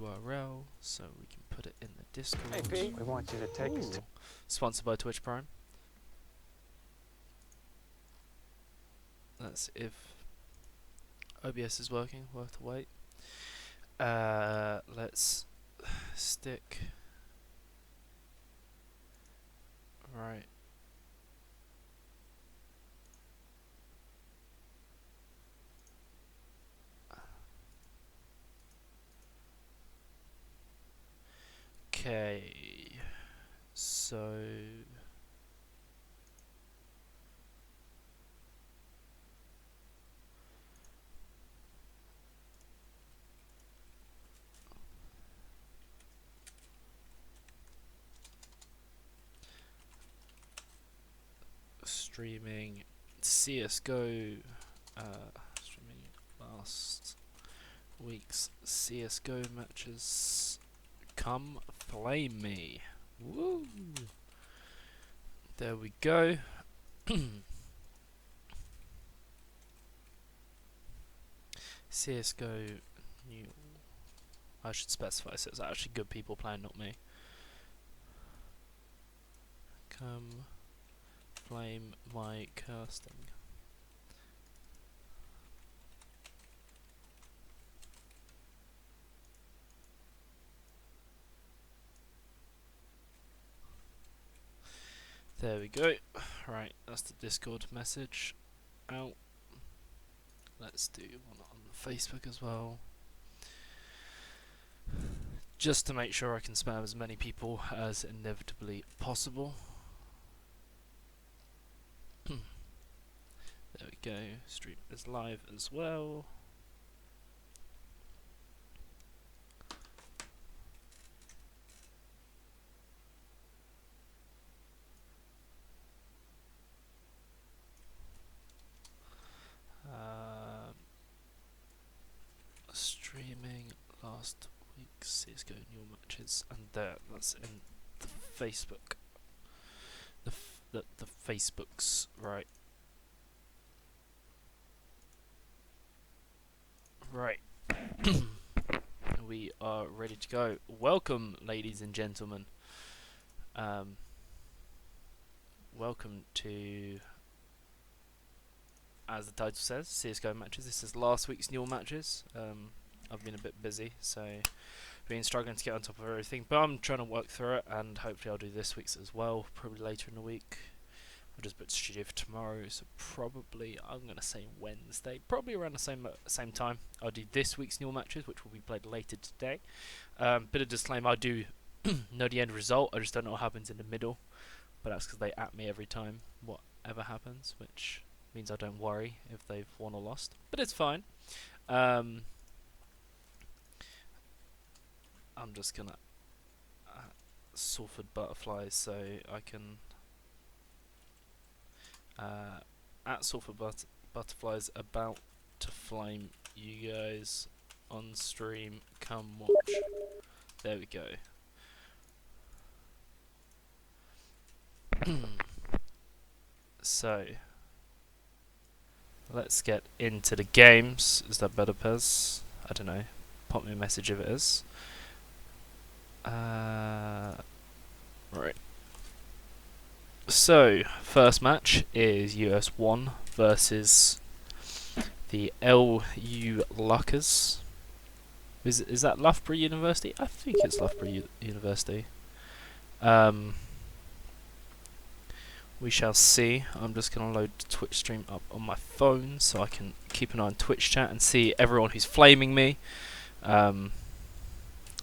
URL so we can put it in the Discord. Hey Pete, we want you to take us to... Sponsored by Twitch Prime. That's if OBS is working, worth the wait. Let's stick right. Okay, so streaming CS:GO, streaming last week's CS:GO matches. Come flame me. Woo! There we go. CS:GO new. I should specify so it's actually good people playing, not me. Come flame my casting. There we go. Right, that's the Discord message out. Let's do one on Facebook as well. Just to make sure I can spam as many people as inevitably possible. There we go. Stream is live as well. Streaming last week's CS:GO new matches, and that's in the Facebook. The Facebooks, right? Right. We are ready to go. Welcome, ladies and gentlemen. Welcome to, as the title says, CS:GO matches. This is last week's new matches. I've been a bit busy, so been struggling to get on top of everything, but I'm trying to work through it, and hopefully I'll do this week's as well, probably later in the week. I'll just put studio for tomorrow, so probably, I'm going to say Wednesday, probably around the same time. I'll do this week's new matches, which will be played later today. Bit of disclaimer, I do know the end result, I just don't know what happens in the middle, but that's because they at me every time, whatever happens, which means I don't worry if they've won or lost, but it's fine. I'm just gonna Salford Butterflies so I can at Salford Butterflies about to flame you guys on stream. Come watch. There we go. So let's get into the games. Is that better, Pez? I don't know. Pop me a message if it is. Right. So, first match is US1 versus the LU Luckers. Is that Loughborough University? I think it's Loughborough University. We shall see. I'm just going to load the Twitch stream up on my phone so I can keep an eye on Twitch chat and see everyone who's flaming me.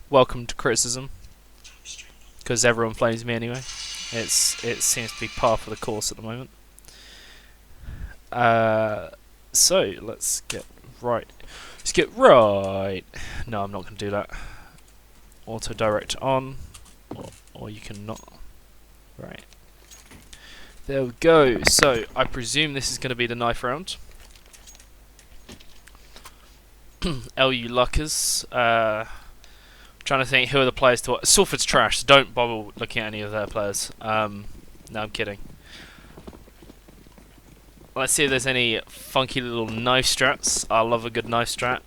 Welcome to criticism, because everyone flames me anyway. It seems to be par for the course at the moment. So let's get right. Let's get right. No, I'm not going to do that. Auto direct on, or you can not. Right. There we go. So I presume this is going to be the knife round. LU Luckers. Trying to think who are the players to watch. Salford's trash, so don't bother looking at any of their players. No, I'm kidding. Let's see if there's any funky little knife strats. I love a good knife strat.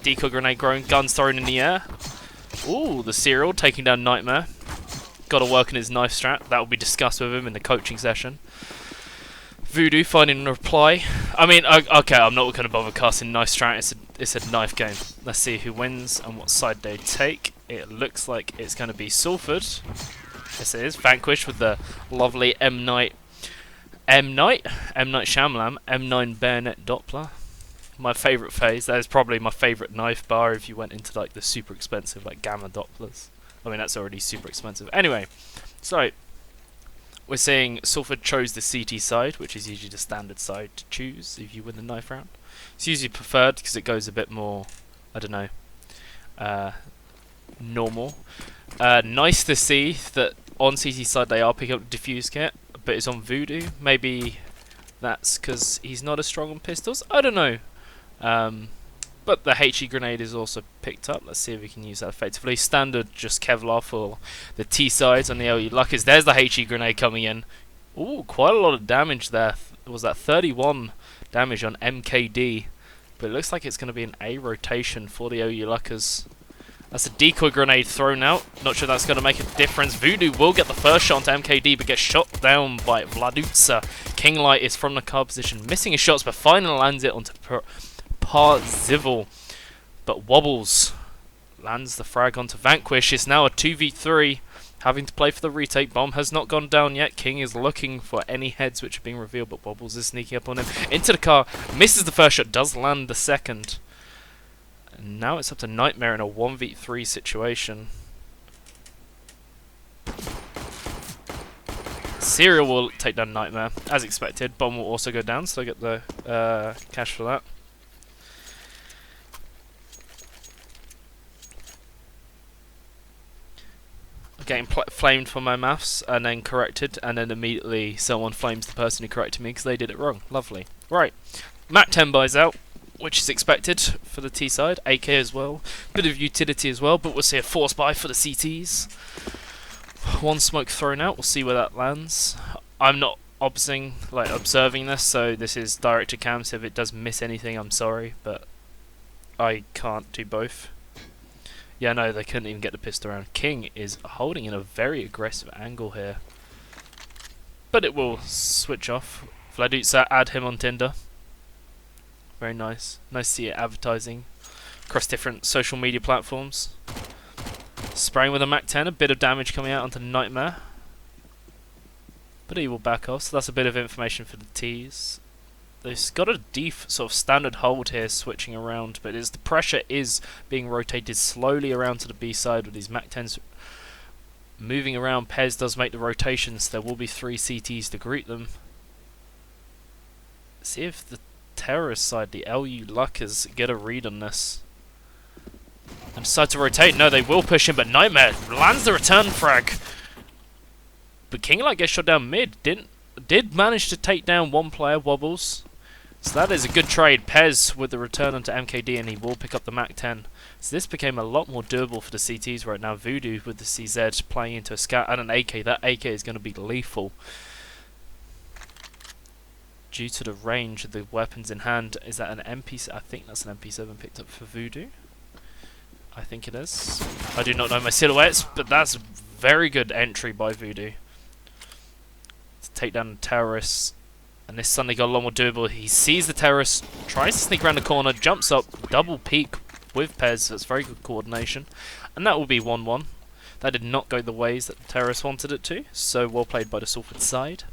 Decoy grenade grown, guns thrown in the air. Ooh, the Serial taking down Nightmare. Got to work on his knife strat. That will be discussed with him in the coaching session. Voodoo finding a reply. I mean, okay, I'm not going to bother casting knife strat. It's a knife game. Let's see who wins and what side they take. It looks like it's going to be Salford. Yes, it is. Vanquish with the lovely M Night Shyamalan, M9 Bayonet Doppler. My favourite phase. That is probably my favourite knife bar if you went into like the super expensive like Gamma Dopplers. I mean, that's already super expensive. Anyway, so we're seeing Salford chose the CT side, which is usually the standard side to choose if you win the knife round. It's usually preferred because it goes a bit more, I don't know, normal. Nice to see that on CT side they are picking up the diffuse kit, but it's on Voodoo. Maybe that's because he's not as strong on pistols. I don't know. But the HE grenade is also picked up. Let's see if we can use that effectively. Standard, just Kevlar for the T sides on the LU Luckers. There's the HE grenade coming in. Ooh, quite a lot of damage there. Was that 31 damage on MKD? But it looks like it's going to be an A rotation for the OU Luckers. That's a decoy grenade thrown out. Not sure that's going to make a difference. Voodoo will get the first shot onto MKD, but gets shot down by Vladutsa. Kinglight is from the car position, missing his shots, but finally lands it onto Parzival. But wobbles. Lands the frag onto Vanquish. It's now a 2v3. Having to play for the retake. Bomb has not gone down yet. King is looking for any heads which are being revealed, but Wobbles is sneaking up on him. Into the car. Misses the first shot. Does land the second. And now it's up to Nightmare in a 1v3 situation. Serial will take down Nightmare, as expected. Bomb will also go down, so I get the cash for that. Getting flamed for my maths, and then corrected, and then immediately someone flames the person who corrected me because they did it wrong. Lovely. Right. Mac 10 buys out, which is expected for the T side. AK as well. Bit of utility as well, but we'll see a force buy for the CTs. One smoke thrown out. We'll see where that lands. I'm not observing this, so this is direct to cam, so if it does miss anything, I'm sorry, but I can't do both. Yeah, no, they couldn't even get the pistol around. King is holding in a very aggressive angle here. But it will switch off. Vladutsa, add him on Tinder. Very nice. Nice to see it advertising across different social media platforms. Spraying with a Mac 10, a bit of damage coming out onto Nightmare. But he will back off, so that's a bit of information for the T's. They've got a deep sort of standard hold here, switching around, but the pressure is being rotated slowly around to the B side with these Mac 10s moving around. Pez does make the rotations. There will be 3 CTs to greet them. See if the terrorist side, the LU Luckers, get a read on this and decide to rotate. No, they will push him, but Nightmare lands the return frag. But Kinglight gets shot down mid. Did manage to take down one player, Wobbles. So that is a good trade. Pez with the return onto MKD, and he will pick up the Mac 10. So this became a lot more doable for the CTs right now. Voodoo with the CZ playing into a scout and an AK. That AK is going to be lethal. Due to the range of the weapons in hand. Is that an MP? I think that's an MP7 picked up for Voodoo. I think it is. I do not know my silhouettes, but that's very good entry by Voodoo. To take down the terrorists. And this suddenly got a lot more doable. He sees the terrorist, tries to sneak around the corner, jumps up, double peek with Pez. That's very good coordination. And that will be 1-1. That did not go the ways that the terrorist wanted it to. So well played by the Salford side.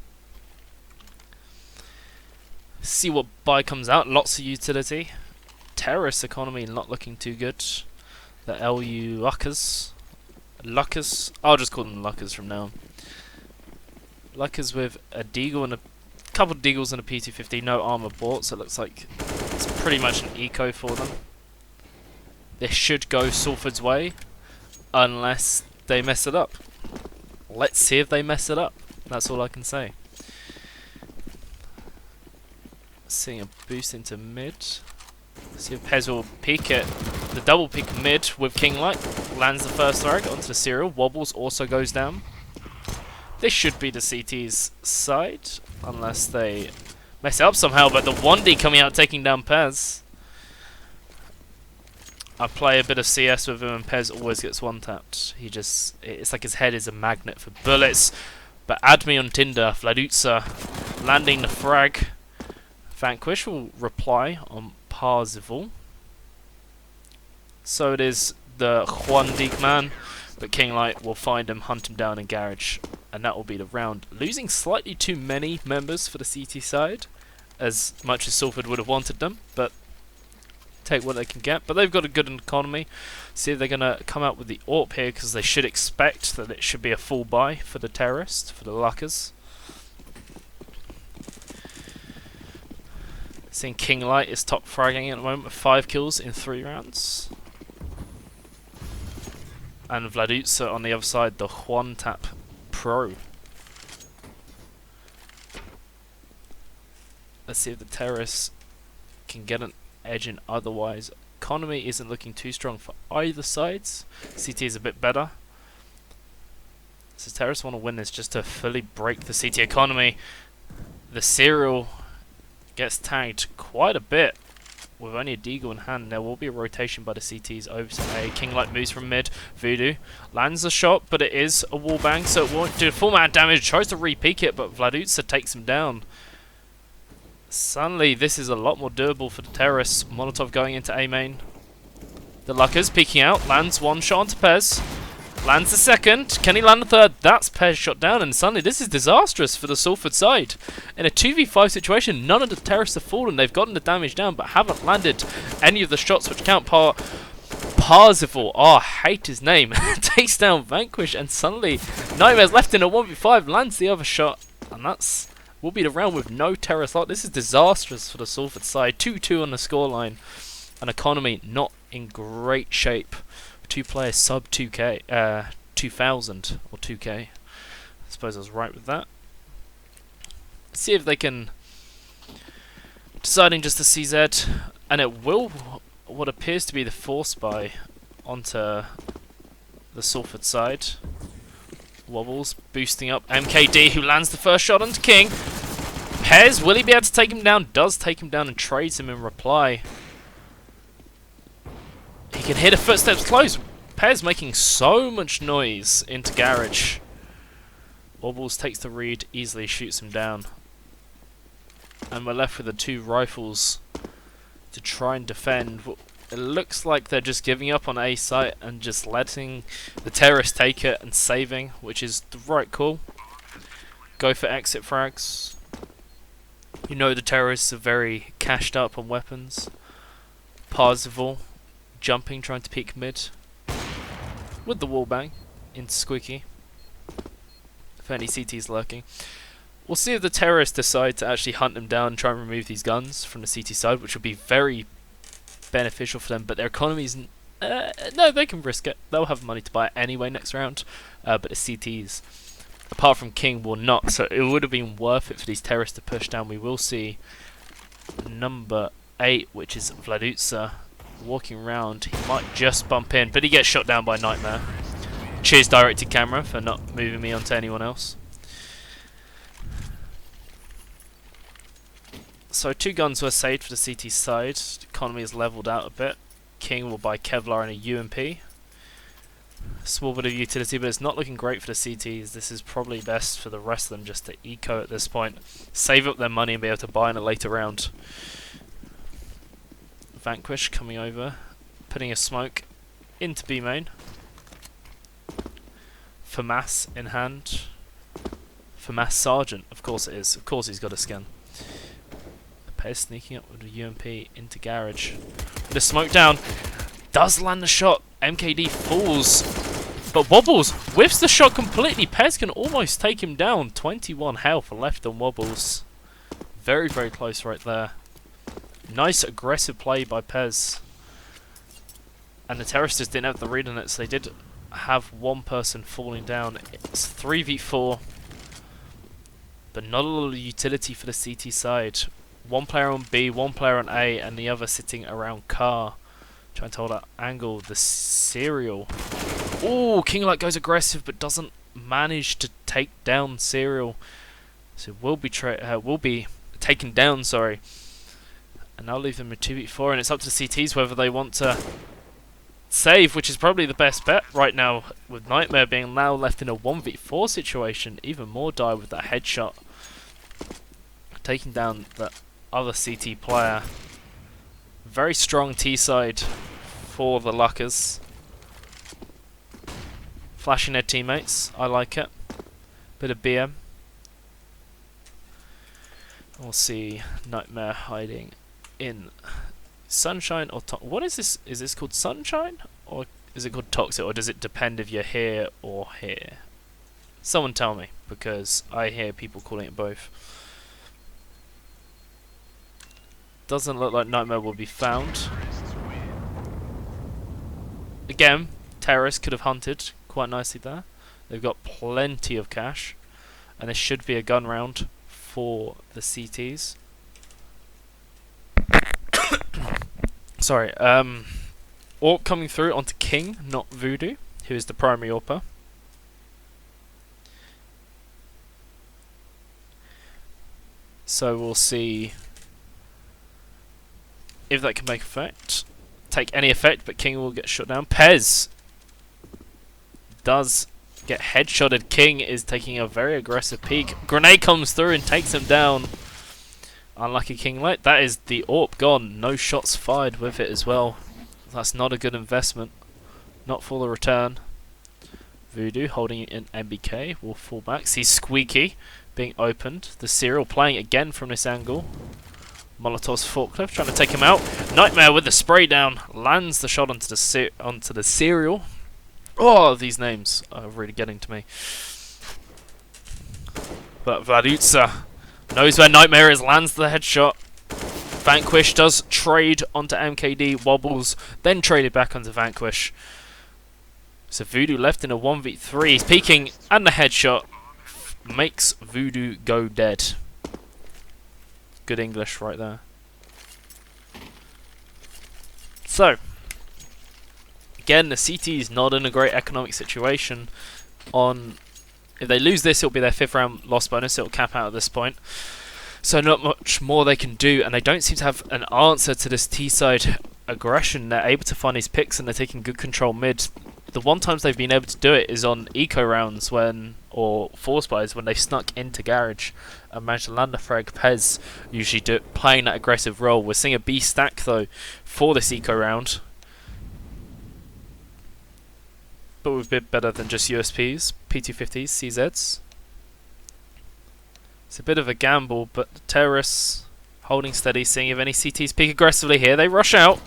See what buy comes out. Lots of utility. Terrorist economy not looking too good. The LU Luckers. I'll just call them Luckers from now on. Luckers with a deagle and a couple of deagles and a P250, no armor bought, so it looks like it's pretty much an eco for them. This should go Salford's way, unless they mess it up. Let's see if they mess it up. That's all I can say. Seeing a boost into mid. See if Pez will peek it. The double peek mid with Kinglight. Lands the first frag onto the Serial. Wobbles also goes down. This should be the CT's side, unless they mess it up somehow, but the 1D coming out taking down Pez. I play a bit of CS with him, and Pez always gets one-tapped. It's like his head is a magnet for bullets. But add me on Tinder, Vladutsa landing the frag. Vanquish will reply on Parzival. So it is the Juan Diekman, but Kinglight will find him, hunt him down in Garage, and that will be the round. Losing slightly too many members for the CT side, as much as Salford would have wanted them, but take what they can get. But they've got a good economy. See if they're going to come out with the AWP here, because they should expect that it should be a full buy for the terrorist, for the Luckers. Seeing Kinglight is top fragging at the moment with 5 kills in 3 rounds. And Vladutsa on the other side, the Juan Tap Pro. Let's see if the terrorists can get an edge in otherwise. Economy isn't looking too strong for either sides. CT is a bit better. So terrorists want to win this just to fully break the CT economy. The Serial gets tagged quite a bit with only a deagle in hand. There will be a rotation by the CTs over to A. Kinglight moves from mid. Voodoo lands a shot, but it is a wallbang, so it won't do full amount of damage. Tries to re-peek it, but Vladutsa takes him down. Suddenly, this is a lot more doable for the terrorists. Molotov going into A main. The Luckers peeking out. Lands one shot onto Pez. Lands the second. Can he land the third? That's Pez shot down. And suddenly, this is disastrous for the Salford side. In a 2v5 situation, none of the terrorists have fallen. They've gotten the damage down, but haven't landed any of the shots which count. Parzival, oh, I hate his name, takes down Vanquish, and suddenly Nightmare's left in a 1v5, lands the other shot, and that's will be the round with no terrorist lot. This is disastrous for the Salford side. 2-2 on the scoreline, and economy not in great shape. 2 players sub 2k, 2000 or 2k. I suppose I was right with that. Let's see if they can. Deciding just to CZ, and it will. What appears to be the force buy onto the Salford side. Wobbles, boosting up MKD, who lands the first shot onto King. Pez, will he be able to take him down? Does take him down and trades him in reply. He can hear the footsteps close. Pez making so much noise into Garage. Wobbles takes the read, easily shoots him down. And we're left with the 2 rifles to try and defend. It looks like they're just giving up on A site and just letting the terrorists take it and saving, which is the right call. Go for exit frags. You know the terrorists are very cashed up on weapons. Parzival jumping, trying to peek mid with the wallbang into Squeaky. If any CT's lurking. We'll see if the terrorists decide to actually hunt them down and try and remove these guns from the CT side, which will be very beneficial for them. But their economy's no, they can risk it. They'll have money to buy it anyway next round. But the CTs, apart from King, will not. So it would have been worth it for these terrorists to push down. We will see number 8, which is Vladutsa, walking around. He might just bump in, but he gets shot down by Nightmare. Cheers, directed camera, for not moving me onto anyone else. So 2 guns were saved for the CT side. The economy is leveled out a bit. King will buy Kevlar and a UMP. Small bit of utility, but it's not looking great for the CTs. This is probably best for the rest of them just to eco at this point. Save up their money and be able to buy in a later round. Vanquish coming over, putting a smoke into B main. FAMAS in hand. FAMAS Sergeant, of course it is. Of course he's got a skin. Pez sneaking up with a UMP into Garage. With a smoke down. Does land the shot. MKD falls. But Wobbles whiffs the shot completely. Pez can almost take him down. 21 health left on Wobbles. Very, very close right there. Nice aggressive play by Pez. And the terrorists didn't have the read on it, so they did have one person falling down. It's 3v4. But not a lot of utility for the CT side. 1 player on B, 1 player on A, and the other sitting around car. Trying to hold that angle. The Serial. Ooh, Kinglight goes aggressive, but doesn't manage to take down Serial. So will be taken down, sorry. And I'll leave them with 2v4, and it's up to the CTs whether they want to save, which is probably the best bet right now, with Nightmare being now left in a 1v4 situation. Even more dire with that headshot, taking down the other CT player. Very strong T side for the Luckers. Flashing their teammates, I like it. Bit of BM. We'll see Nightmare hiding in Sunshine or what is this? Is this called Sunshine or is it called Toxic, or does it depend if you're here or here? Someone tell me, because I hear people calling it both. Doesn't look like Nightmare will be found. Again, terrorists could have hunted quite nicely there. They've got plenty of cash, and there should be a gun round for the CTs. Sorry, AWP coming through onto King, not Voodoo, who is the primary AWPer. So we'll see if that can take any effect, but King will get shot down. Pez does get headshotted. King is taking a very aggressive peek. Grenade comes through and takes him down. Unlucky King Light. That is the AWP gone. No shots fired with it as well. That's not a good investment. Not for the return. Voodoo holding it in MBK will fall back. See Squeaky being opened. The Serial playing again from this angle. Molotov's forklift trying to take him out. Nightmare with the spray down. Lands the shot onto the Serial. Oh, these names are really getting to me. But Vladutsa knows where Nightmare is, lands the headshot. Vanquish does trade onto MKD, wobbles, then traded back onto Vanquish. So Voodoo left in a 1v3. He's peeking, and the headshot makes Voodoo go dead. Good English right there. So, again, the CT is not in a great economic situation. If they lose this, it'll be their 5th round loss bonus. It'll cap out at this point. So not much more they can do, and they don't seem to have an answer to this T-side aggression. They're able to find these picks, and they're taking good control mid. The one times they've been able to do it is on eco rounds or force buys when they've snuck into garage and managed to land a frag. Pez usually playing that aggressive role. We're seeing a B stack though for this eco round, but we're a bit better than just USPs, P250s, CZs. It's a bit of a gamble, but the terrorists holding steady, seeing if any CTs peek aggressively here. They rush out.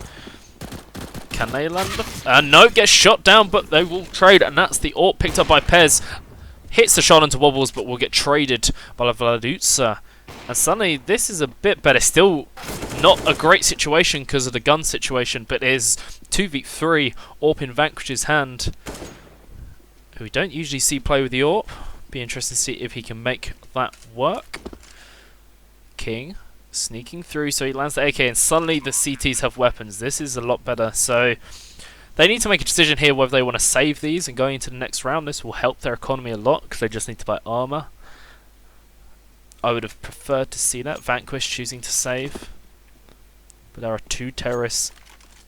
Can they land the... no, gets shot down, but they will trade, and that's the AWP picked up by Pez. Hits the shot into wobbles, but will get traded by Vladutsa. And suddenly, this is a bit better. Still not a great situation because of the gun situation, but is 2v3, AWP in Vanquish's hand, who we don't usually see play with the AWP. Be interested to see if he can make that work. King sneaking through, so he lands the AK, and suddenly the CTs have weapons. This is a lot better. So they need to make a decision here whether they want to save these and going into the next round. This will help their economy a lot because they just need to buy armor. I would have preferred to see that. Vanquish choosing to save, but there are 2 terrorists.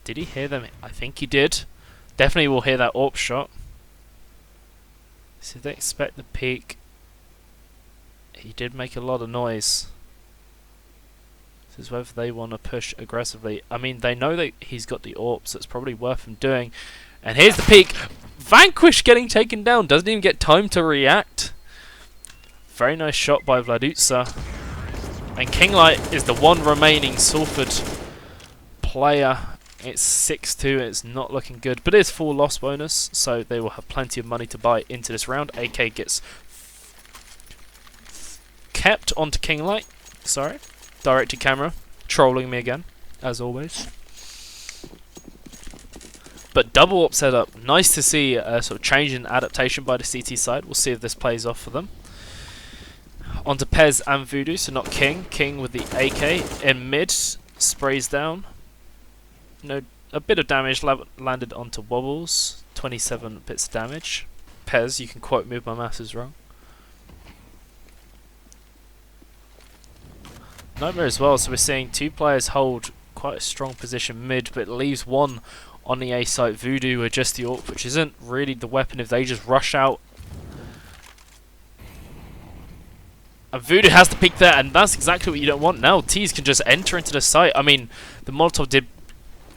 Did he hear them? I think he did. Definitely will hear that AWP shot. So they expect the peak. He did make a lot of noise. This is whether they want to push aggressively. I mean, they know that he's got the AWP, so it's probably worth him doing. And here's the peak. Vanquish getting taken down. Doesn't even get time to react. Very nice shot by Vladutsa. And Kinglight is the one remaining Salford player. It's 6-2, it's not looking good, but it is full loss bonus, so they will have plenty of money to buy into this round. AK gets kept onto Kinglight. Sorry. Directed camera. Trolling me again, as always. But double AWP setup. Nice to see a sort of change in adaptation by the CT side. We'll see if this plays off for them. Onto Pez and Voodoo, so not King. King with the AK in mid. Sprays down. No, a bit of damage landed onto wobbles. 27 bits of damage. Pez, you can quote me if my maths is wrong. Nightmare as well, so we're seeing 2 players hold quite a strong position mid, but it leaves one on the A site. Voodoo are just the AWP, which isn't really the weapon if they just rush out. And Voodoo has to peek there, and that's exactly what you don't want. Now Tease can just enter into the site. I mean, the Molotov did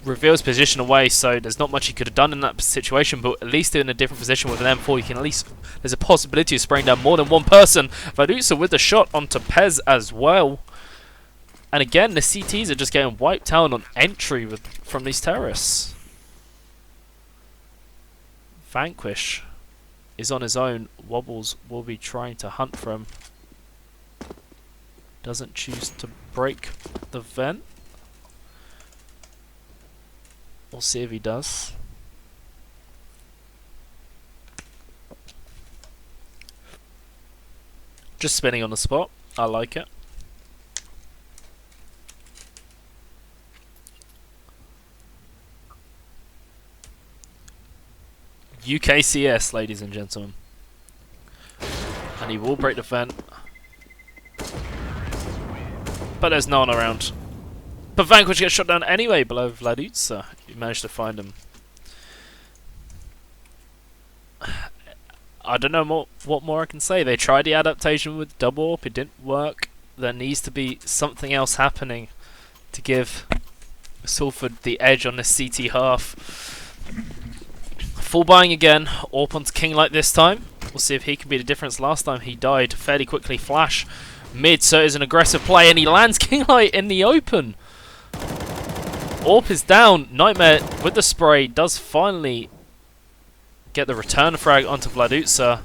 reveal his position away, so there's not much he could have done in that situation, but at least in a different position with an M4, you can at least, there's a possibility of spraying down more than one person. Vadusa with the shot onto Pez as well. And again, the CTs are just getting wiped out on entry from these terrorists. Vanquish is on his own. Wobbles will be trying to hunt for him. Doesn't choose to break the vent. We'll see if he does. Just spinning on the spot. I like it. UKCS, ladies and gentlemen. And he will break the vent. But there's no one around. But Vanquish gets shot down anyway below Vladutsa. You managed to find him. I don't know what more I can say. They tried the adaptation with double AWP. It didn't work. There needs to be something else happening to give Salford the edge on this CT half. Full buying again. AWP onto King Light this time. We'll see if he can be the difference. Last time he died fairly quickly. Flash mid, so it's an aggressive play, and he lands King Light in the open. AWP is down. Nightmare with the spray does finally get the return frag onto Vladutsa.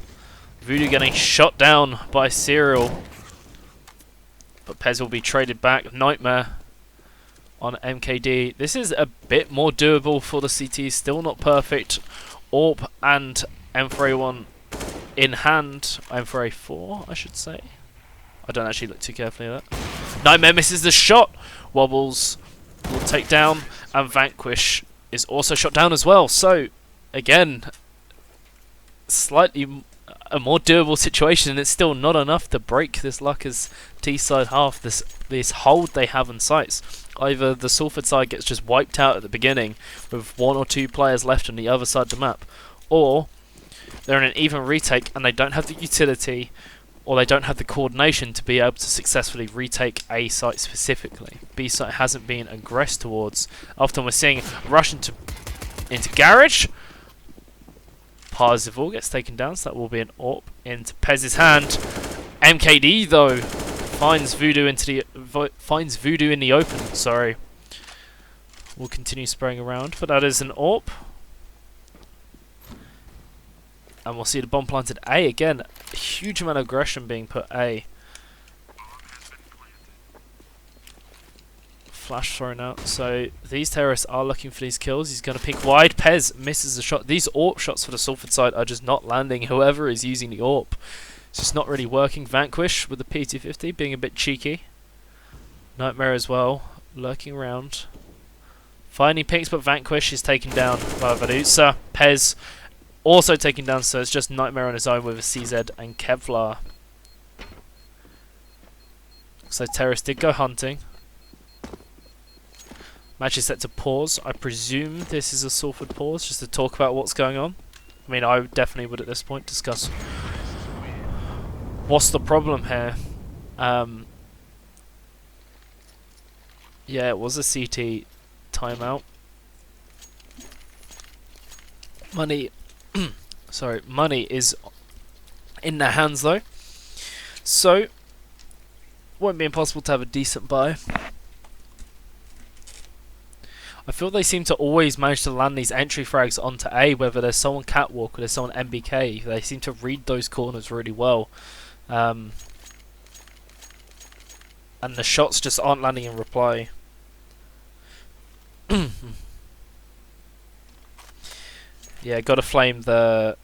Voodoo getting shot down by Serial. But Pez will be traded back. Nightmare on MKD. This is a bit more doable for the CT. Still not perfect. AWP and M4A1 in hand. M4A4, I should say. I don't actually look too carefully at that. Nightmare misses the shot. Wobbles will take down, and Vanquish is also shot down as well. So, again, slightly a more doable situation, and it's still not enough to break this Luckers T-side half, this hold they have on sites. Either the Salford side gets just wiped out at the beginning with 1 or 2 players left on the other side of the map, or they're in an even retake and they don't have the utility or they don't have the coordination to be able to successfully retake A site specifically. B site hasn't been aggressed towards. Often we're seeing rush into garage. Parzival gets taken down, so that will be an AWP into Pez's hand. MKD though finds Voodoo in the open. Sorry, we'll continue spraying around, but that is an AWP. And we'll see the bomb planted A again. A huge amount of aggression being put A. Flash thrown out. So these terrorists are looking for these kills. He's going to peek wide. Pez misses the shot. These AWP shots for the Salford side are just not landing. Whoever is using the AWP, it's just not really working. Vanquish with the P250 being a bit cheeky. Nightmare as well, lurking around. Finding picks, but Vanquish is taken down by Vadusa. Pez also taken down, so it's just Nightmare on his own with a CZ and Kevlar. So terrorists did go hunting. Match is set to pause. I presume this is a Salford pause, just to talk about what's going on. I mean, I definitely would at this point discuss what's the problem here. Yeah, it was a CT timeout. Money is in their hands though, so won't be impossible to have a decent buy. I feel they seem to always manage to land these entry frags onto A, whether there's someone catwalk or there's someone MBK. They seem to read those corners really well, and the shots just aren't landing in reply. Yeah, got to flame the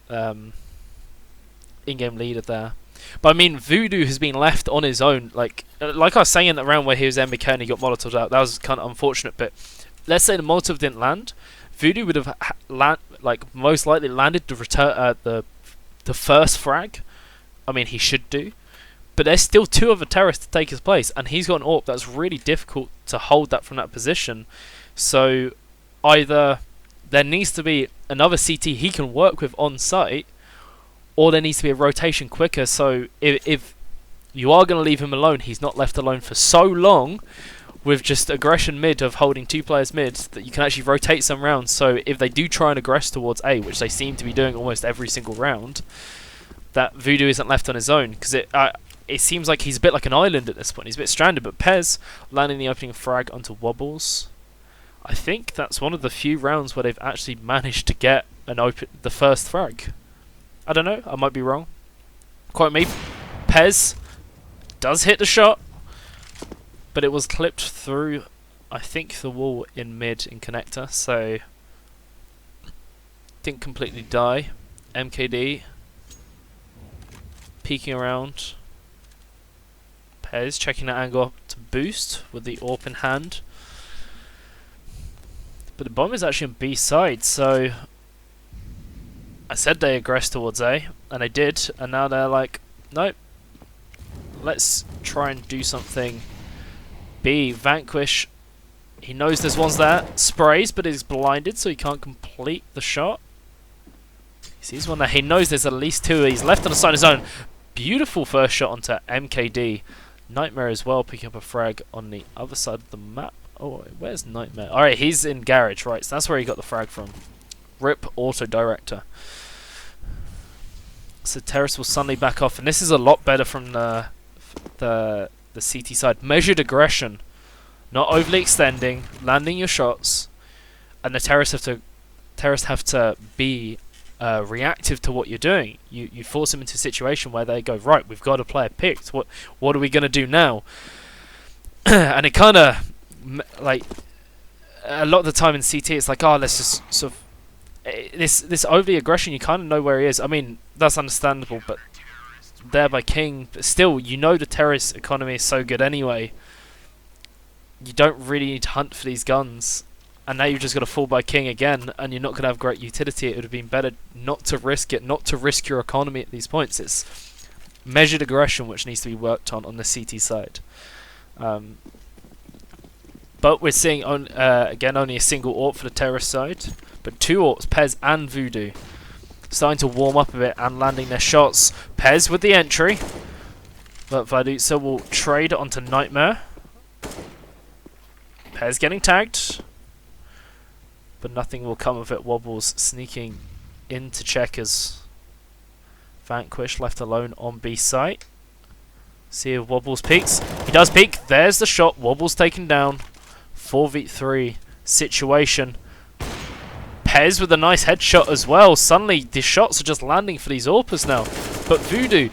in-game leader there. But I mean, Voodoo has been left on his own. Like I was saying in the round where he was MBK and he got Molotovs out, that was kind of unfortunate. But let's say the Molotov didn't land, Voodoo would have most likely landed the return the first frag. I mean, he should do. But there's still 2 other terrorists to take his place, and he's got an AWP that's really difficult to hold that from that position. So either there needs to be another CT he can work with on site, or there needs to be a rotation quicker. So if you are going to leave him alone, he's not left alone for so long with just aggression mid of holding 2 players mid, that you can actually rotate some rounds. So if they do try and aggress towards A, which they seem to be doing almost every single round, that Voodoo isn't left on his own, because it seems like he's a bit like an island at this point. He's a bit stranded, but Pez landing the opening frag onto Wobbles. I think that's one of the few rounds where they've actually managed to get the first frag. I don't know, I might be wrong. Quote me. Pez does hit the shot, but it was clipped through, I think, the wall in mid in connector, so didn't completely die. MKD peeking around. Pez checking that angle up to boost with the AWP in hand. But the bomb is actually on B side, so I said they aggressed towards A, and they did, and now they're like, nope, let's try and do something. B, Vanquish, he knows there's ones there, sprays, but is blinded, so he can't complete the shot. He sees one there, he knows there's at least 2, he's left on the side of his own. Beautiful first shot onto MKD. Nightmare as well, picking up a frag on the other side of the map. Oh, where's Nightmare? Alright, he's in Garage, right, so that's where he got the frag from. RIP Auto Director. So Terrace will suddenly back off, and this is a lot better from the CT side. Measured aggression, not overly extending, landing your shots, and the Terrace have to be reactive to what you're doing. You force them into a situation where they go, right, we've got a player picked. What are we going to do now? And it kind of, like, a lot of the time in CT, it's like, oh, let's just sort of this overly aggression. You kind of know where he is. I mean, that's understandable, but there by King, but still, you know the terrorist economy is so good anyway. You don't really need to hunt for these guns, and now you've just got to fall by King again, and you're not going to have great utility. It would have been better not to risk it, not to risk your economy at these points. It's measured aggression which needs to be worked on the CT side. But we're seeing again only a single AWP for the terrorist side, but 2 AWPs, Pez and Voodoo, starting to warm up a bit and landing their shots. Pez with the entry, but Vadutsa will trade onto Nightmare. Pez getting tagged, but nothing will come of it. Wobbles sneaking into Checkers. Vanquish left alone on B site. See if Wobbles peeks. He does peek. There's the shot. Wobbles taken down. 4v3 situation. Pez with a nice headshot as well. Suddenly, the shots are just landing for these AWPers now. But Voodoo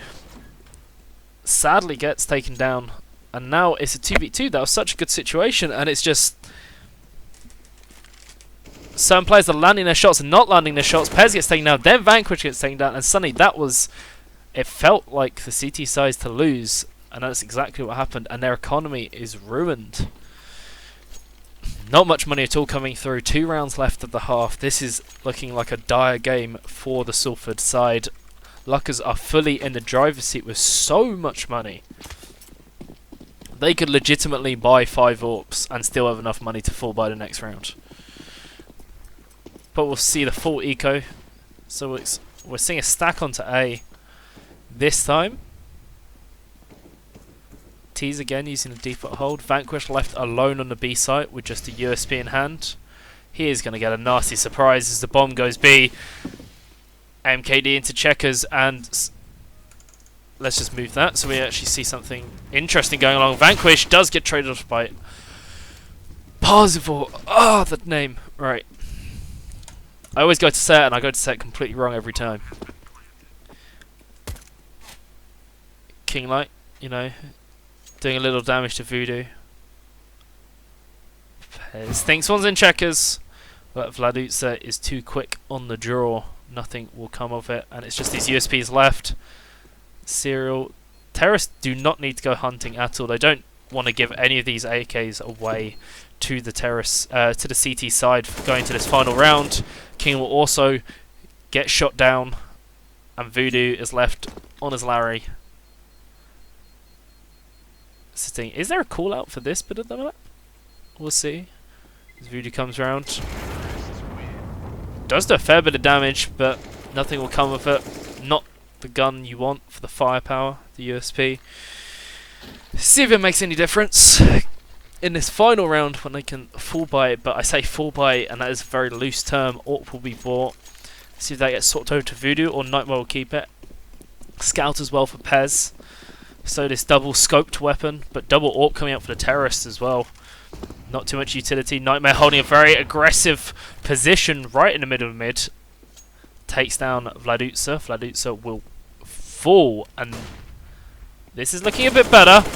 sadly gets taken down. And now it's a 2v2. That was such a good situation. And it's just certain players are landing their shots and not landing their shots. Pez gets taken down. Then Vanquish gets taken down. And suddenly, that was... It felt like the CT size to lose. And that's exactly what happened. And their economy is ruined. Not much money at all coming through. 2 rounds left of the half. This is looking like a dire game for the Salford side. Luckers are fully in the driver's seat with so much money. They could legitimately buy 5 AWPs and still have enough money to fall by the next round. But we'll see the full eco. So we're seeing a stack onto A this time. T's again using a default hold. Vanquish left alone on the B site with just a USP in hand. He is going to get a nasty surprise as the bomb goes B. MKD into Checkers, and let's just move that so we actually see something interesting going along. Vanquish does get traded off by Parsifal. Ah, that name. Right. I always go to say it and I go to say it completely wrong every time. Kinglight, you know, doing a little damage to Voodoo. Pez thinks one's in Checkers, but Vladutsa is too quick on the draw. Nothing will come of it, and it's just these USPs left. Serial. Terrorists do not need to go hunting at all. They don't want to give any of these AKs away to the terrorists, to the CT side going to this final round. King will also get shot down, and Voodoo is left on his Larry. Sitting. Is there a call out for this bit of the map? We'll see. As Voodoo comes round. Does do a fair bit of damage, but nothing will come of it. Not the gun you want for the firepower, the USP. See if it makes any difference in this final round when they can full buy it. But I say full buy, and that is a very loose term. Orc will be bought. See if that gets swapped over to Voodoo, or Nightmare will keep it. Scout as well for Pez. So this double scoped weapon, but double Orc coming out for the Terrorist as well. Not too much utility. Nightmare holding a very aggressive position right in the middle of mid. Takes down Vladutsa. Vladutsa will fall, and this is looking a bit better.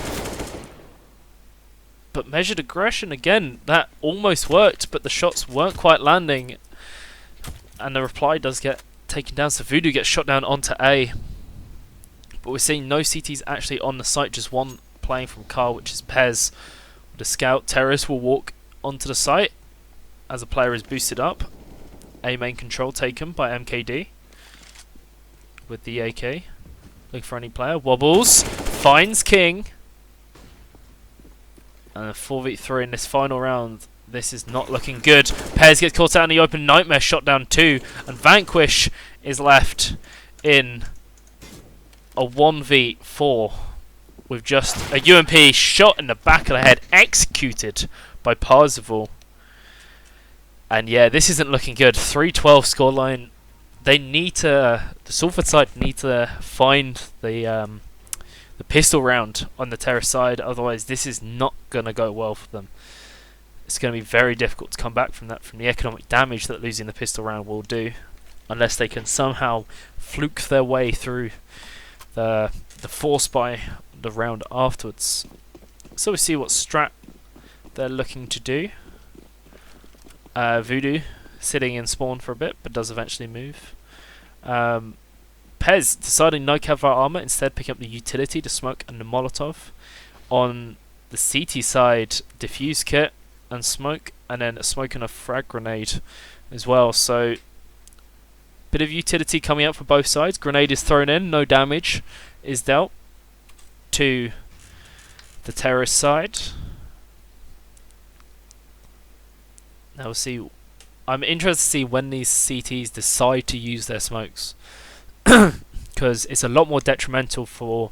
But measured aggression again, that almost worked, but the shots weren't quite landing. And the reply does get taken down, so Voodoo gets shot down onto A. But we're seeing no CTs actually on the site, just one playing from car, which is Pez. The scout Terrorist will walk onto the site as a player is boosted up. A main control taken by MKD with the AK. Looking for any player. Wobbles. Finds King. And a 4v3 in this final round. This is not looking good. Pez gets caught out in the open. Nightmare shot down 2. And Vanquish is left in a 1v4 with just a UMP shot in the back of the head, executed by Parzival. And yeah, this isn't looking good. 3-12 scoreline. They need to, the Salford side need to find the pistol round on the Terrace side, otherwise this is not going to go well for them. It's going to be very difficult to come back from that, from the economic damage that losing the pistol round will do, unless they can somehow fluke their way through the force by the round afterwards. So we see what strat they're looking to do. Voodoo sitting in spawn for a bit, but does eventually move. Pez deciding no cav armor, instead picking up the utility, the smoke and the Molotov. On the CT side, diffuse kit and smoke, and then a smoke and a frag grenade as well. So bit of utility coming out for both sides. Grenade is thrown in, no damage is dealt to the terrorist side. Now we'll see. I'm interested to see when these CTs decide to use their smokes, because it's a lot more detrimental for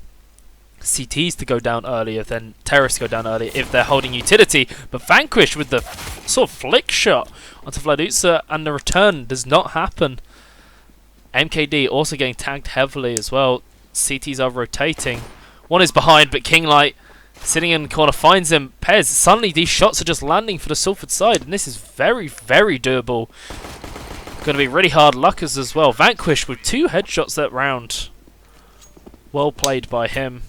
CTs to go down earlier than terrorists go down earlier if they're holding utility. But Vanquish with the sort of flick shot onto Vladutsa, and the return does not happen. MKD also getting tagged heavily as well. CTs are rotating. One is behind, but Kinglight sitting in the corner finds him. Pez, suddenly these shots are just landing for the Salford side, and this is very, very doable. Going to be really hard luckers as well. Vanquish with 2 headshots that round. Well played by him.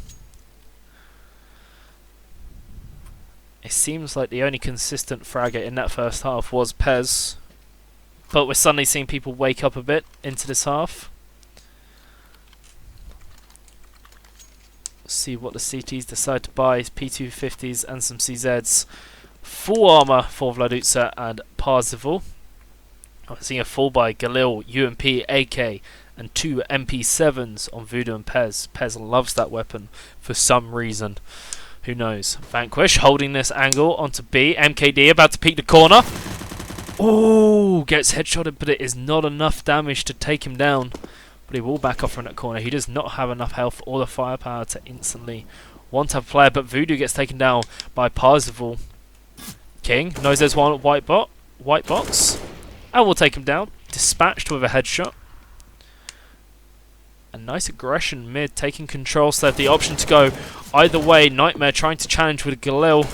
It seems like the only consistent fragger in that first half was Pez, but we're suddenly seeing people wake up a bit into this half. See what the CTs decide to buy. P250s and some CZs. Full armor for Vladutsa and Parzival. I'm seeing a full buy Galil, UMP, AK, and 2 MP7s on Voodoo and Pez. Pez loves that weapon for some reason. Who knows? Vanquish holding this angle onto B. MKD about to peek the corner. Oh, gets headshotted, but it is not enough damage to take him down. But he will back off from that corner. He does not have enough health or the firepower to instantly one-tap player. But Voodoo gets taken down by Parzival. King knows there's one white box, and will take him down. Dispatched with a headshot. A nice aggression mid, taking control, so they have the option to go either way. Nightmare trying to challenge with Galil.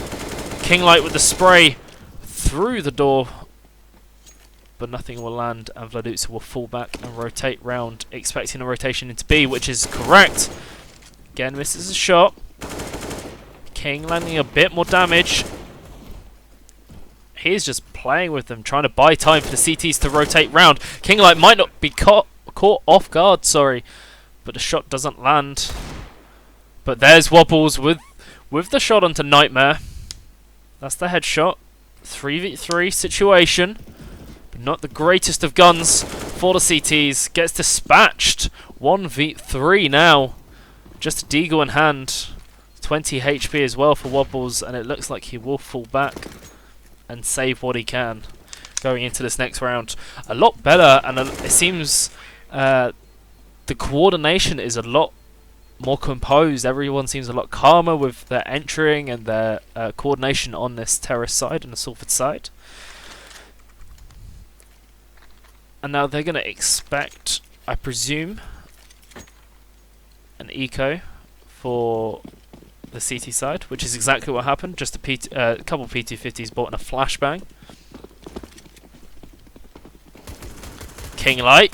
Kinglight with the spray through the door, but nothing will land, and Vladutsa will fall back and rotate round, expecting a rotation into B, which is correct. Again, misses a shot. King landing a bit more damage. He's just playing with them, trying to buy time for the CTs to rotate round. Kinglight might not be caught off guard, but the shot doesn't land. But there's Wobbles with the shot onto Nightmare. That's the headshot. 3v3 situation. Not the greatest of guns for the CTs. Gets dispatched. 1v3 now. Just a deagle in hand. 20 HP as well for Wobbles, and it looks like he will fall back and save what he can. going into this next round a lot better, and it seems the coordination is a lot more composed. Everyone seems a lot calmer with their entering and their coordination on this terrace side and the Salford side. And now they're going to expect, I presume, an eco for the CT side, which is exactly what happened. Just a couple of P250s bought in a flashbang. Kinglight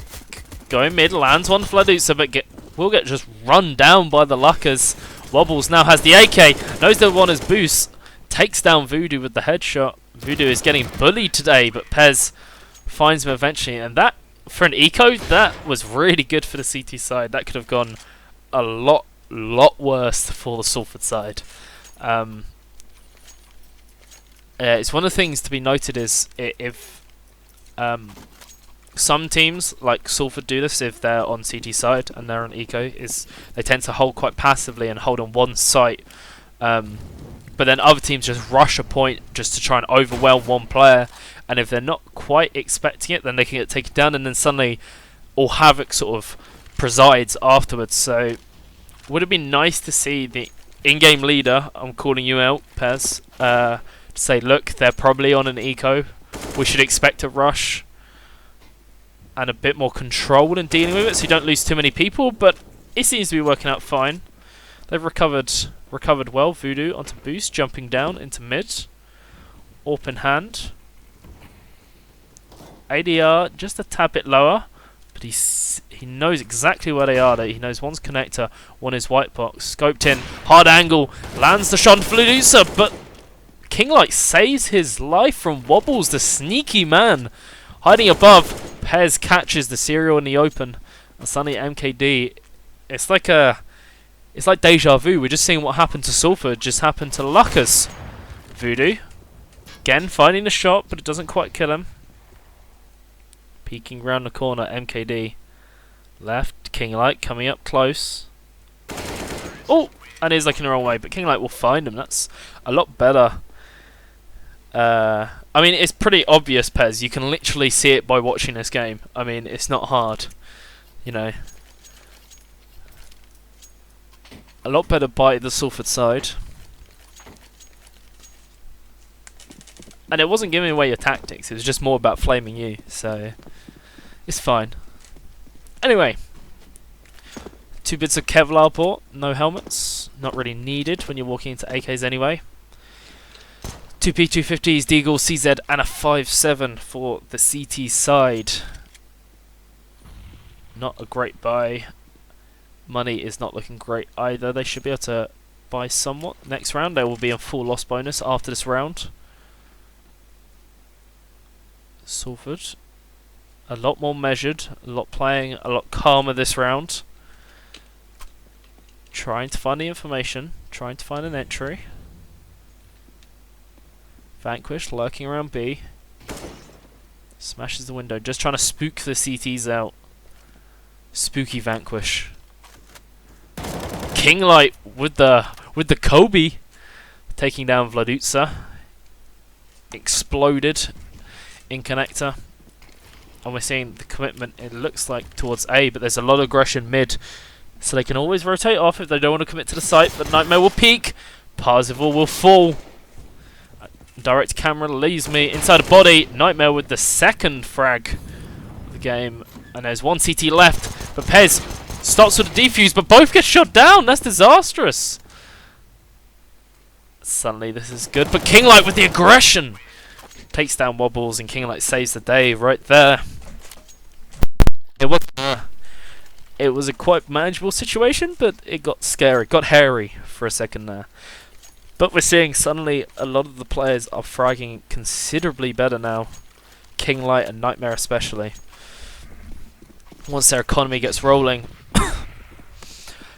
going mid, lands one Fladusa, but will get just run down by the Luckers. Wobbles now has the AK, knows the one is boost, takes down Voodoo with the headshot. Voodoo is getting bullied today, but Pez finds him eventually, and that, for an eco, that was really good for the CT side. That could have gone a lot worse for the Salford side. It's one of the things to be noted is if some teams like Salford do this, if they're on CT side and they're on eco, is they tend to hold quite passively and hold on one site, but then other teams just rush a point just to try and overwhelm one player, and if they're not quite expecting it, then they can get taken down, and then suddenly all havoc sort of presides afterwards. So would it be nice to see the in-game leader, I'm calling you out, Pez, to say, look, they're probably on an eco, we should expect a rush and a bit more control in dealing with it, so you don't lose too many people. But it seems to be working out fine. They've recovered well. Voodoo onto boost, jumping down into mid. AWP in hand. ADR just a tad bit lower, but he knows exactly where they are. He knows one's connector, one is white box. Scoped in, hard angle, lands the shot on Fladusa, but Kinglight saves his life from Wobbles, the sneaky man. Hiding above, Pez catches the serial in the open. And suddenly MKD, it's like deja vu. We're just seeing what happened to Salford just happened to Luckers. Voodoo, again finding the shot, but it doesn't quite kill him. Peeking round the corner, MKD. Left, Kinglight coming up close. Oh, and he's looking the wrong way, but Kinglight will find him. That's a lot better. I mean, it's pretty obvious, Pez. You can literally see it by watching this game. I mean, it's not hard, you know. A lot better by the Salford side. And it wasn't giving away your tactics, it was just more about flaming you, so it's fine. Anyway, 2 bits of Kevlar bought, no helmets, not really needed when you're walking into AKs anyway. 2 P250s, Deagle, CZ, and a 5.7 for the CT side. Not a great buy. Money is not looking great either. They should be able to buy somewhat. Next round, they will be on full loss bonus after this round. Salford, a lot more measured, a lot playing, a lot calmer this round. Trying to find the information, trying to find an entry. Vanquish lurking around B. Smashes the window, just trying to spook the CTs out. Spooky Vanquish. Kinglight with the Kobe, taking down Vladutsa. Exploded in connector, and we're seeing the commitment. It looks like towards A, but there's a lot of aggression mid, so they can always rotate off if they don't want to commit to the site. But Nightmare will peek. Parzival will fall. Direct camera leaves me inside a body. Nightmare with the second frag of the game. And there's one CT left. But Pez starts with a defuse, but both get shot down. That's disastrous. Suddenly this is good. But Kinglight with the aggression takes down Wobbles, and Kinglight saves the day right there. It was a quite manageable situation, but it got scary. It got hairy for a second there. But we're seeing suddenly a lot of the players are fragging considerably better now. Kinglight and Nightmare especially. Once their economy gets rolling.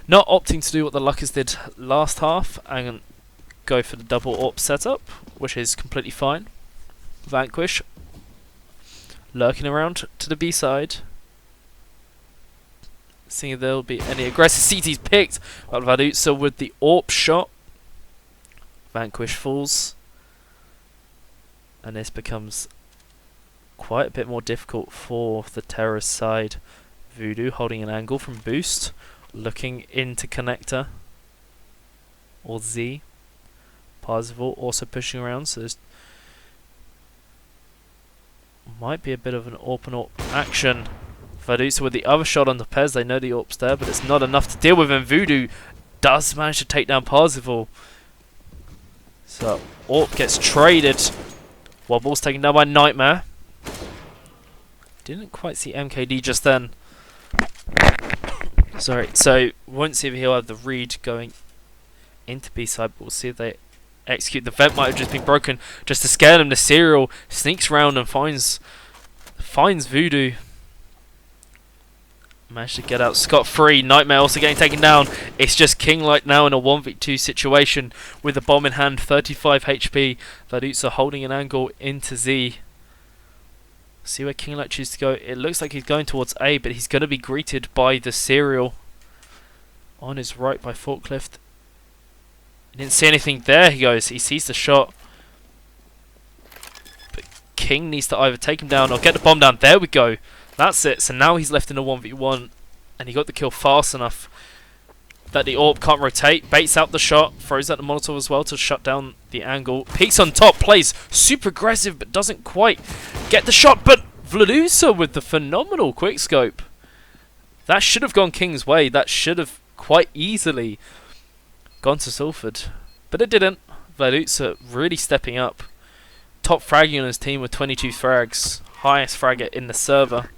Not opting to do what the Luckers did last half and go for the double AWP setup, which is completely fine. Vanquish lurking around to the B side. Seeing if there'll be any aggressive CTs picked. But Vladutsa with the AWP shot. Vanquish falls, and this becomes quite a bit more difficult for the terrorist side. Voodoo holding an angle from boost, looking into connector or Z. Parzival also pushing around, so there's might be a bit of an AWP and AWP action. Vadusa with the other shot on the Pez, they know the AWP's there, but it's not enough to deal with, and Voodoo does manage to take down Parzival. So AWP gets traded. Wobble's taken down by Nightmare. Didn't quite see MKD just then. Sorry, so won't see if he'll have the read going into B side, but we'll see if they execute. The vent might have just been broken just to scare them. The serial sneaks round and finds Voodoo. Managed to get out scot-free. Nightmare also getting taken down. It's just Kinglight now in a 1v2 situation with the bomb in hand. 35 HP. Vadusa holding an angle into Z. See where Kinglight chooses to go. It looks like he's going towards A, but he's going to be greeted by the serial on his right by Forklift. He didn't see anything. There he goes. He sees the shot. But King needs to either take him down or get the bomb down. There we go. That's it. So now he's left in a 1v1. And he got the kill fast enough that the AWP can't rotate. Baits out the shot. Throws out the Molotov as well to shut down the angle. Peeks on top. Plays super aggressive but doesn't quite get the shot. But Vladusa with the phenomenal quickscope. That should have gone King's way. That should have quite easily gone to Salford, but it didn't. Vadusa really stepping up. Top fragging on his team with 22 frags. Highest fragger in the server.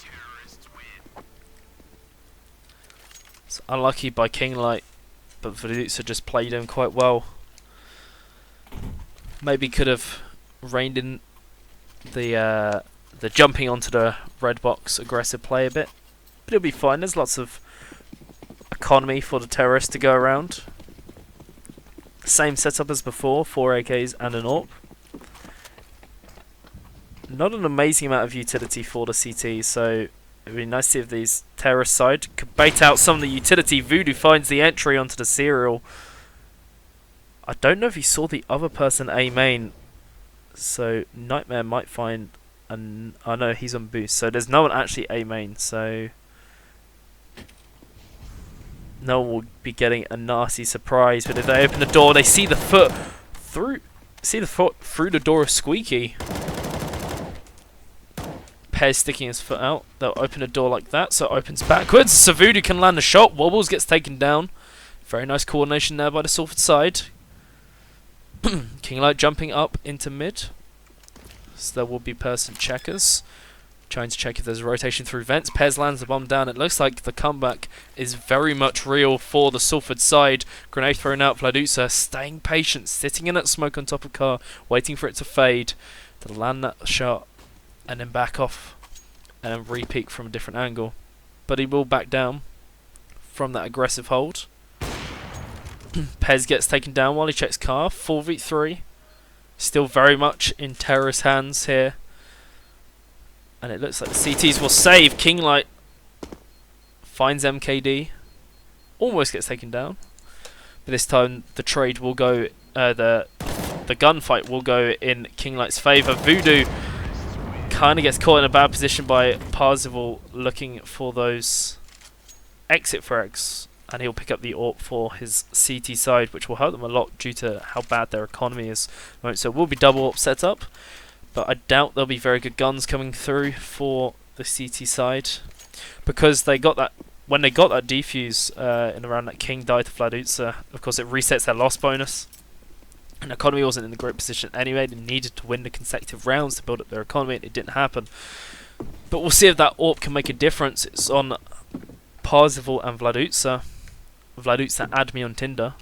It's unlucky by Kinglight, but Vadusa just played him quite well. Maybe could have reined in the jumping onto the red box aggressive play a bit, but it'll be fine. There's lots of economy for the terrorists to go around. Same setup as before, 4 AKs and an AWP. Not an amazing amount of utility for the CT, so it'd be nice to see if these terrorist side could bait out some of the utility. Voodoo finds the entry onto the serial. I don't know if he saw the other person A main, so Nightmare might find oh no, he's on boost, so there's no one actually A main, so no one will be getting a nasty surprise. But if they open the door, they see the foot through the door of Squeaky. Pez sticking his foot out. They'll open a door like that, so it opens backwards. So Voodoo can land a shot. Wobbles gets taken down. Very nice coordination there by the Salford side. Kinglight jumping up into mid. So there will be person checkers. Trying to check if there's a rotation through vents. Pez lands the bomb down. It looks like the comeback is very much real for the Salford side. Grenade thrown out. Vladusa staying patient, sitting in that smoke on top of car, waiting for it to fade, to land that shot, and then back off, and then re-peek from a different angle. But he will back down from that aggressive hold. Pez gets taken down while he checks car. 4v3. Still very much in terrorist hands here. And it looks like the CTs will save. Kinglight finds MKD. Almost gets taken down. But this time the trade will go, the gunfight will go in Kinglight's favour. Voodoo kind of gets caught in a bad position by Parzival looking for those exit frags. And he'll pick up the AWP for his CT side, which will hurt them a lot due to how bad their economy is. So it will be double AWP setup. But I doubt there'll be very good guns coming through for the CT side, because they got that when they got that defuse in the round that King died to Vladusa. Of course, it resets their loss bonus, and economy wasn't in a great position anyway. They needed to win the consecutive rounds to build up their economy, and it didn't happen. But we'll see if that AWP can make a difference. It's on Parzival and Vladusa. Vladusa, add me on Tinder.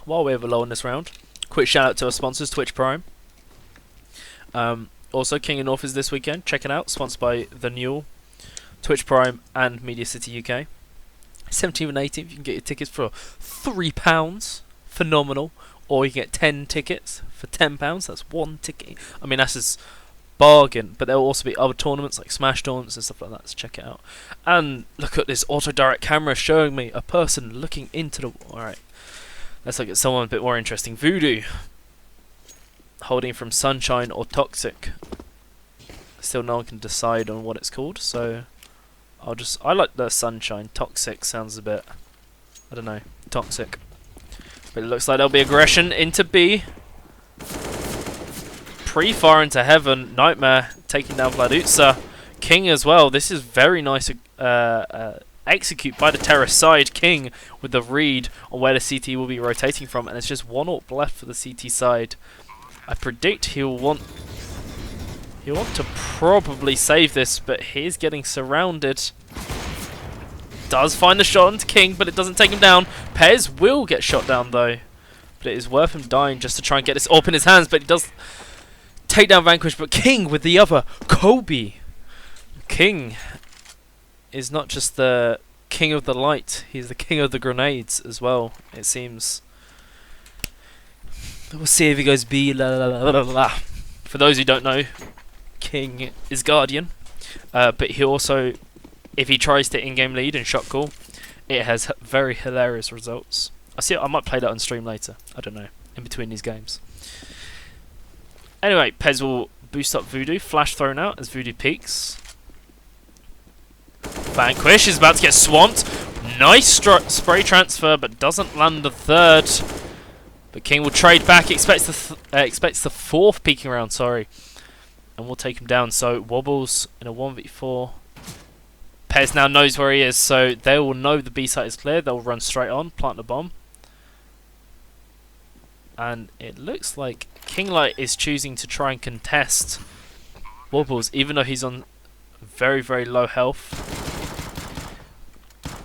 While we have a low in this round. Quick shout out to our sponsors, Twitch Prime. Also, King of North is this weekend. Check it out. Sponsored by the Nuel, Twitch Prime, and Media City UK. 17th and 18th, you can get your tickets for £3. Phenomenal. Or you can get 10 tickets for £10. That's one ticket. I mean, that's a bargain. But there will also be other tournaments like Smash tournaments and stuff like that. So check it out. And look at this auto-direct camera showing me a person looking into the... Alright. Let's look at someone a bit more interesting. Voodoo. holding from Sunshine or Toxic. Still no one can decide on what it's called, so I like the Sunshine. Toxic sounds a bit, I don't know, toxic. But it looks like there'll be aggression into B. Pre-fire into Heaven. Nightmare taking down Vladutsa. King as well. This is very nice execute by the Terrace side. King with the read on where the CT will be rotating from, and it's just 1 AWP left for the CT side. I predict he'll want to probably save this, but he's getting surrounded. Does find the shot onto King, but it doesn't take him down. Pez will get shot down though, but it is worth him dying just to try and get this AWP in his hands, but he does take down Vanquish, but King with the other. Kobe. King is not just the king of the light, he's the king of the grenades as well, it seems. We'll see if he goes B. La, la, la, la, la. For those who don't know, King is Guardian, but he also, if he tries to in-game lead and shot call, it has very hilarious results. I might play that on stream later, I don't know, in between these games. Anyway, Pez will boost up Voodoo, flash thrown out as Voodoo peeks. Vanquish is about to get swamped. Nice spray transfer, but doesn't land the third. But King will trade back, expects the fourth peeking round, sorry. And we'll take him down, so Wobbles in a 1v4. Pez now knows where he is, so they will know the B site is clear. They'll run straight on, plant the bomb. And it looks like Kinglight is choosing to try and contest Wobbles, even though he's on very, very low health.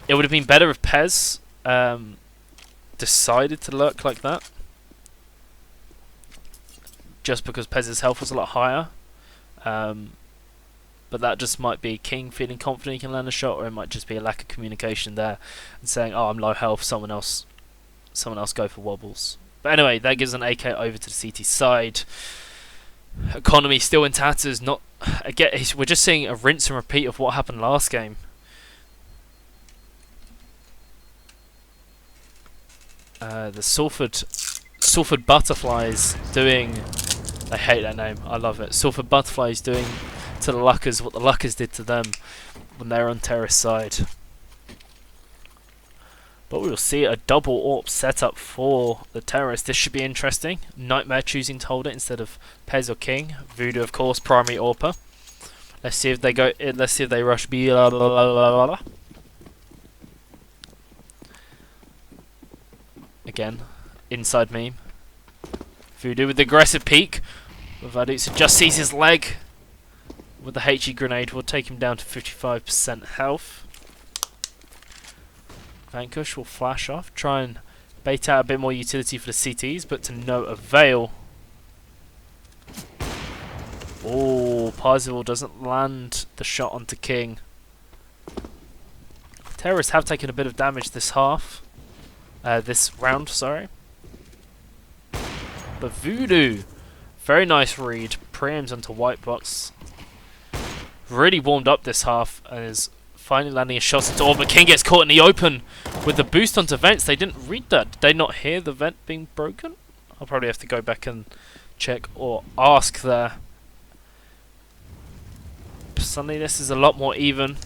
It would have been better if Pez decided to lurk like that, just because Pez's health was a lot higher. But that just might be King feeling confident he can land a shot, or it might just be a lack of communication there and saying, "Oh, I'm low health. Someone else go for Wobbles." But anyway, that gives an AK over to the CT side. Economy still in tatters. Not again. We're just seeing a rinse and repeat of what happened last game. The Salford Butterflies doing. I hate that name. I love it. Salford Butterflies doing to the Luckers what the Luckers did to them when they were on Terrace side. But we'll see a double AWP setup for the Terrace. This should be interesting. Nightmare choosing to hold it instead of Pez or King. Voodoo, of course, primary AWPer. Let's see if they go. Let's see if they rush B. La, la, la, la, la. Again, inside meme. Voodoo with the aggressive peek. Vladutsa just sees his leg with the HE grenade. Will take him down to 55% health. Vanquish will flash off, try and bait out a bit more utility for the CTs, but to no avail. Oh, Parzival doesn't land the shot onto King. Terrorists have taken a bit of damage this round, sorry. But Voodoo, very nice read, preempts onto White Box. Really warmed up this half and is finally landing a shot into AWP, but King gets caught in the open with the boost onto vents. They didn't read that. Did they not hear the vent being broken? I'll probably have to go back and check or ask there. Suddenly this is a lot more even.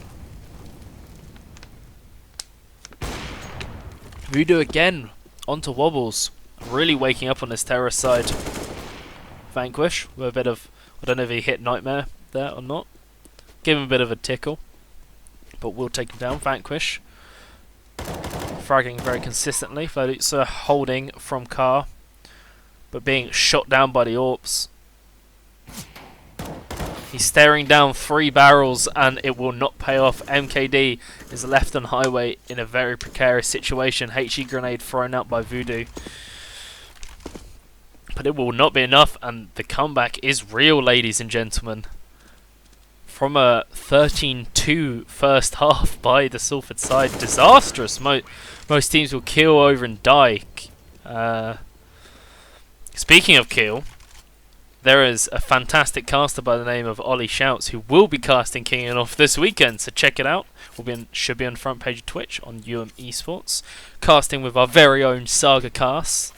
Voodoo again onto Wobbles. Really waking up on this Terror side. Vanquish with a bit of, I don't know if he hit Nightmare there or not. Give him a bit of a tickle. But we'll take him down. Vanquish fragging very consistently. Vladutsa holding from car, but being shot down by the AWPs. He's staring down 3 barrels and it will not pay off. MKD is left on highway in a very precarious situation. HE grenade thrown out by Voodoo. But it will not be enough, and the comeback is real, ladies and gentlemen. From a 13-2 first half by the Salford side, disastrous. Most teams will keel over and die. Speaking of kill, there is a fantastic caster by the name of Ollie Shouts who will be casting King and Off this weekend, so check it out. Should be on the front page of Twitch on UM Esports, casting with our very own Saga Cast.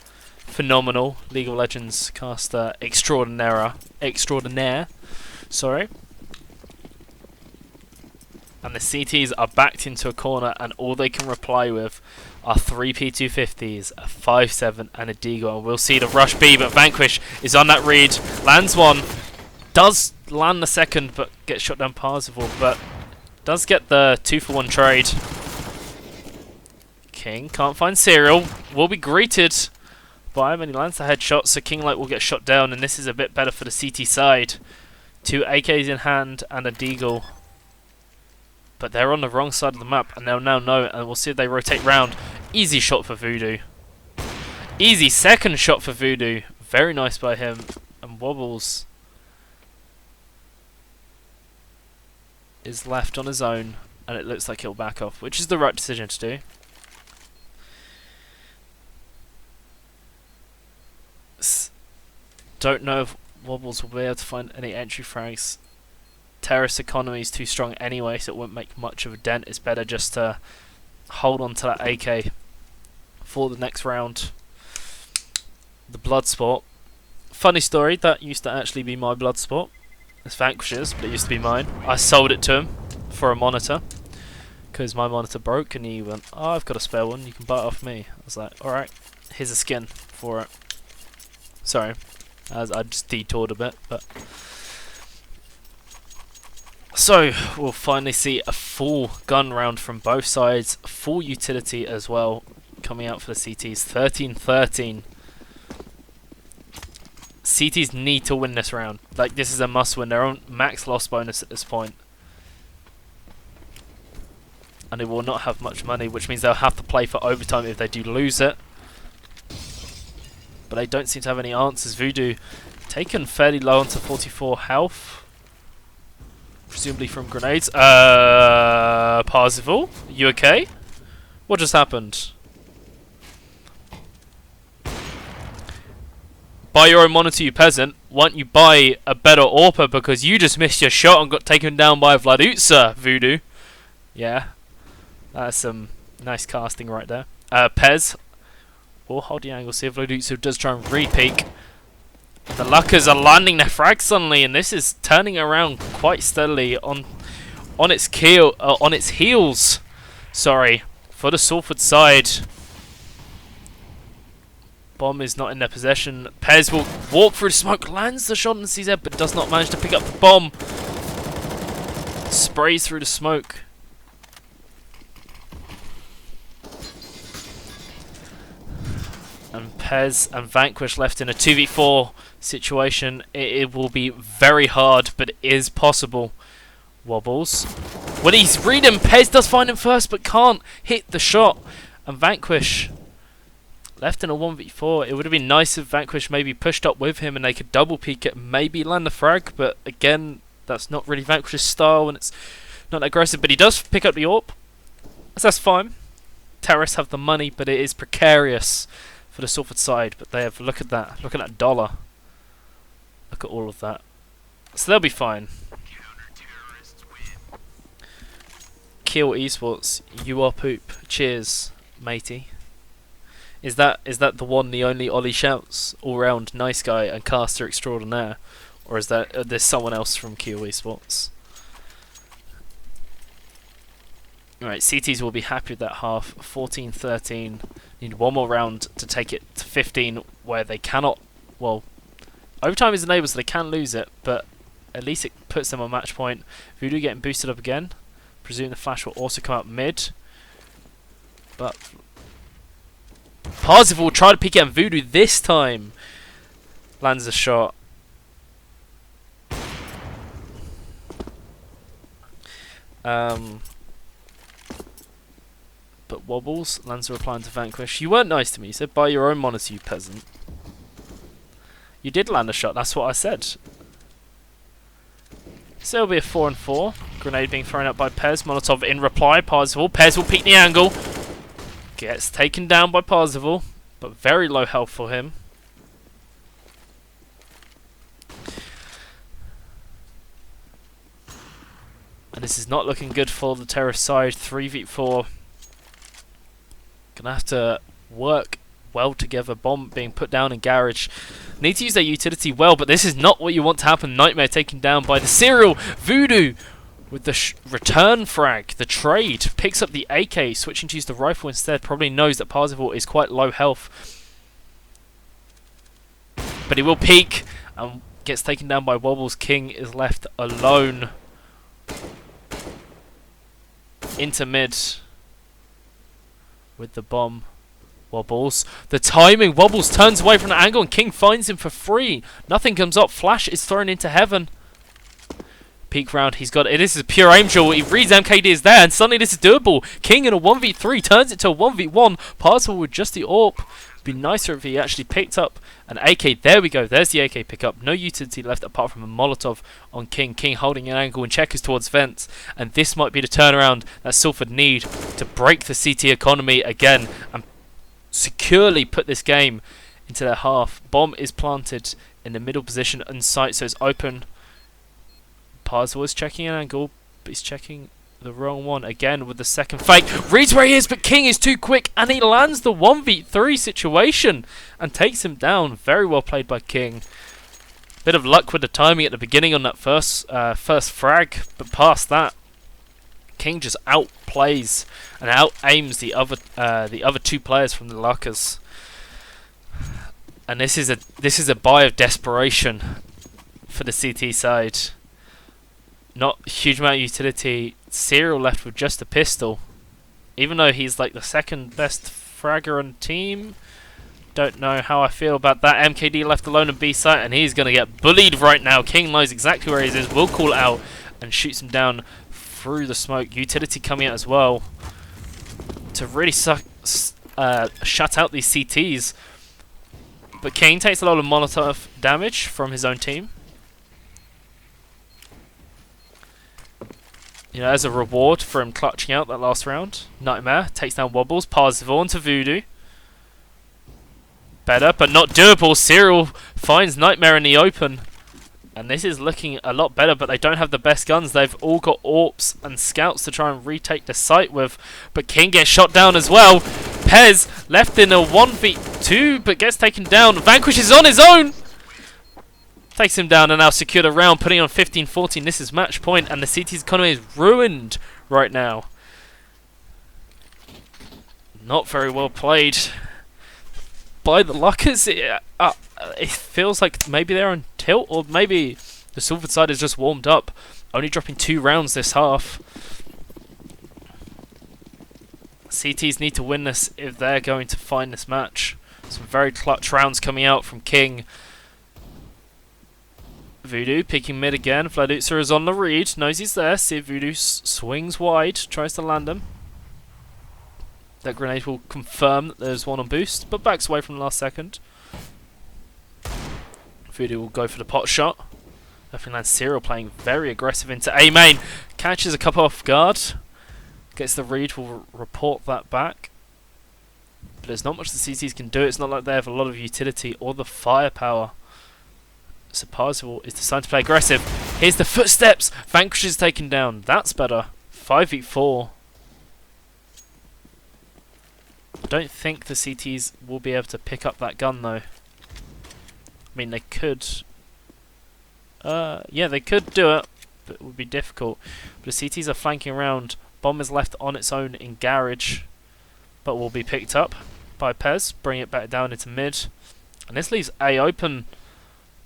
phenomenal League of Legends caster extraordinaire. Sorry. And the CTs are backed into a corner, and all they can reply with are 3 P250s, a 5-7, and a Deagle. And we'll see the rush B, but Vanquish is on that read. Lands one. Does land the second, but gets shot down Parzival. But does get the 2-for-1 trade. King can't find Serial. Will be greeted by him, and he lands the headshot, so King Light will get shot down, and this is a bit better for the CT side. 2 AKs in hand and a Deagle. But they're on the wrong side of the map, and they'll now know it, and we'll see if they rotate round. Easy shot for Voodoo. Easy second shot for Voodoo. Very nice by him. And Wobbles is left on his own, and it looks like he'll back off, which is the right decision to do. Don't know if Wobbles will be able to find any entry frags. Terrace economy is too strong anyway, so it won't make much of a dent. It's better just to hold on to that AK for the next round. The Bloodsport. Funny story, that used to actually be my Bloodsport. It's Vanquish's, but it used to be mine. I sold it to him for a monitor because my monitor broke, and he went, "Oh, I've got a spare one, you can buy it off me." I was like, "Alright, here's a skin for it." Sorry, as I just detoured a bit, but... So, we'll finally see a full gun round from both sides, full utility as well, coming out for the CTs. 13-13. CTs need to win this round. Like, this is a must win. They're on max loss bonus at this point. And they will not have much money, which means they'll have to play for overtime if they do lose it. But they don't seem to have any answers. Voodoo taken fairly low onto 44 health. Presumably from grenades. Parzival, you okay? What just happened? Buy your own monitor, you peasant. Why don't you buy a better AWPer, because you just missed your shot and got taken down by Vladutsa, Voodoo. Yeah. That's some nice casting right there. Pez. Or hold the angle, see if Vladutsa does try and re-peek. The Luckers are landing their frags suddenly, and this is turning around quite steadily on its heels. Sorry, for the Salford side. Bomb is not in their possession. Pez will walk through the smoke, lands the shot on CZ, but does not manage to pick up the bomb. Sprays through the smoke. And Pez and Vanquish left in a 2v4 situation. It will be very hard, but it is possible. Wobbles. When he's reading, Pez does find him first, but can't hit the shot. And Vanquish left in a 1v4. It would have been nice if Vanquish maybe pushed up with him and they could double peek it, maybe land the frag, but again, that's not really Vanquish's style and it's not aggressive. But he does pick up the AWP, so that's fine. Terrace have the money, but it is precarious for the Salford side. But they have, look at that dollar. Look at all of that. So they'll be fine. Kill Esports, you are poop. Cheers, matey. Is that the one, the only Ollie Shouts, all-round nice guy and caster extraordinaire, or is that there's someone else from Kill Esports? Alright, CTs will be happy with that half. 14-13. Need one more round to take it to 15, where they cannot. Well, overtime is enabled, so they can lose it, but at least it puts them on match point. Voodoo getting boosted up again. Presume the flash will also come out mid, but Parzival will try to peek at Voodoo this time. Lands a shot. But Wobbles lands a reply to Vanquish. You weren't nice to me. You said buy your own monitor, you peasant. You did land a shot. That's what I said. So it'll be a 4-4. Grenade being thrown out by Pez. Molotov in reply. Parzival. Pez will peek the angle. Gets taken down by Parzival, but very low health for him. And this is not looking good for the terrorist side. 3v4. Gonna have to work well together. Bomb being put down in garage. Need to use their utility well, but this is not what you want to happen. Nightmare taken down by the Serial. Voodoo with the return frag. The trade picks up the AK, switching to use the rifle instead. Probably knows that Parzival is quite low health. But he will peek and gets taken down by Wobbles. King is left alone. Into mid with the bomb. Wobbles. The timing. Wobbles turns away from the angle and King finds him for free. Nothing comes up. Flash is thrown into heaven. Peak round. He's got it. This is a pure angel. He reads MKD is there and suddenly this is doable. King in a 1v3 turns it to a 1v1. Parzival with just the AWP. Be nicer if he actually picked up an AK. There we go. There's the AK pickup. No utility left apart from a Molotov on King. King holding an angle and checkers towards vents. And this might be the turnaround that Salford need to break the CT economy again and securely put this game into their half. Bomb is planted in the middle position on site, so it's open. Parzival is checking an angle, but he's checking the wrong one again with the second fake. Reads where he is, but King is too quick and he lands the 1v3 situation and takes him down. Very well played by King. Bit of luck with the timing at the beginning on that first frag, but past that, King just outplays and out-aims the other two players from the Luckers. And this is a buy of desperation for the CT side. Not a huge amount of utility. Serial left with just a pistol. Even though he's like the second best fragger on the team. Don't know how I feel about that. MKD left alone on B site and he's going to get bullied right now. King knows exactly where he is. Will call it out and shoots him down through the smoke. Utility coming out as well to really shut out these CTs. But King takes a lot of Molotov damage from his own team. You know, as a reward for him clutching out that last round. Nightmare takes down Wobbles. Parzival onto Voodoo. Better, but not doable. Serial finds Nightmare in the open. And this is looking a lot better, but they don't have the best guns. They've all got AWPs and scouts to try and retake the site with. But King gets shot down as well. Pez left in a 1v2, but gets taken down. Vanquish is on his own. Takes him down and now secured a round, putting on 15-14. This is match point, and the CT's economy is ruined right now. Not very well played by the Luckers. It feels like maybe they're on tilt, or maybe the Salford side has just warmed up. Only dropping 2 rounds this half. CTs need to win this if they're going to find this match. Some very clutch rounds coming out from King. Voodoo picking mid again. Vladutzer is on the read. Knows he's there. See if Voodoo swings wide. Tries to land him. That grenade will confirm that there's one on boost, but backs away from the last second. Voodoo will go for the pot shot. Nothing lands. Serial playing very aggressive into A main. Catches a couple off guard. Gets the read. Will report that back. But there's not much the CTs can do. It's not like they have a lot of utility or the firepower. So Parzival is deciding to play aggressive. Here's the footsteps. Vanquish is taken down. That's better. 5v4. I don't think the CTs will be able to pick up that gun though. I mean, they could. Yeah, they could do it, but it would be difficult. But the CTs are flanking around. Bomb is left on its own in garage, but will be picked up by Pez. Bring it back down into mid. And this leaves A open.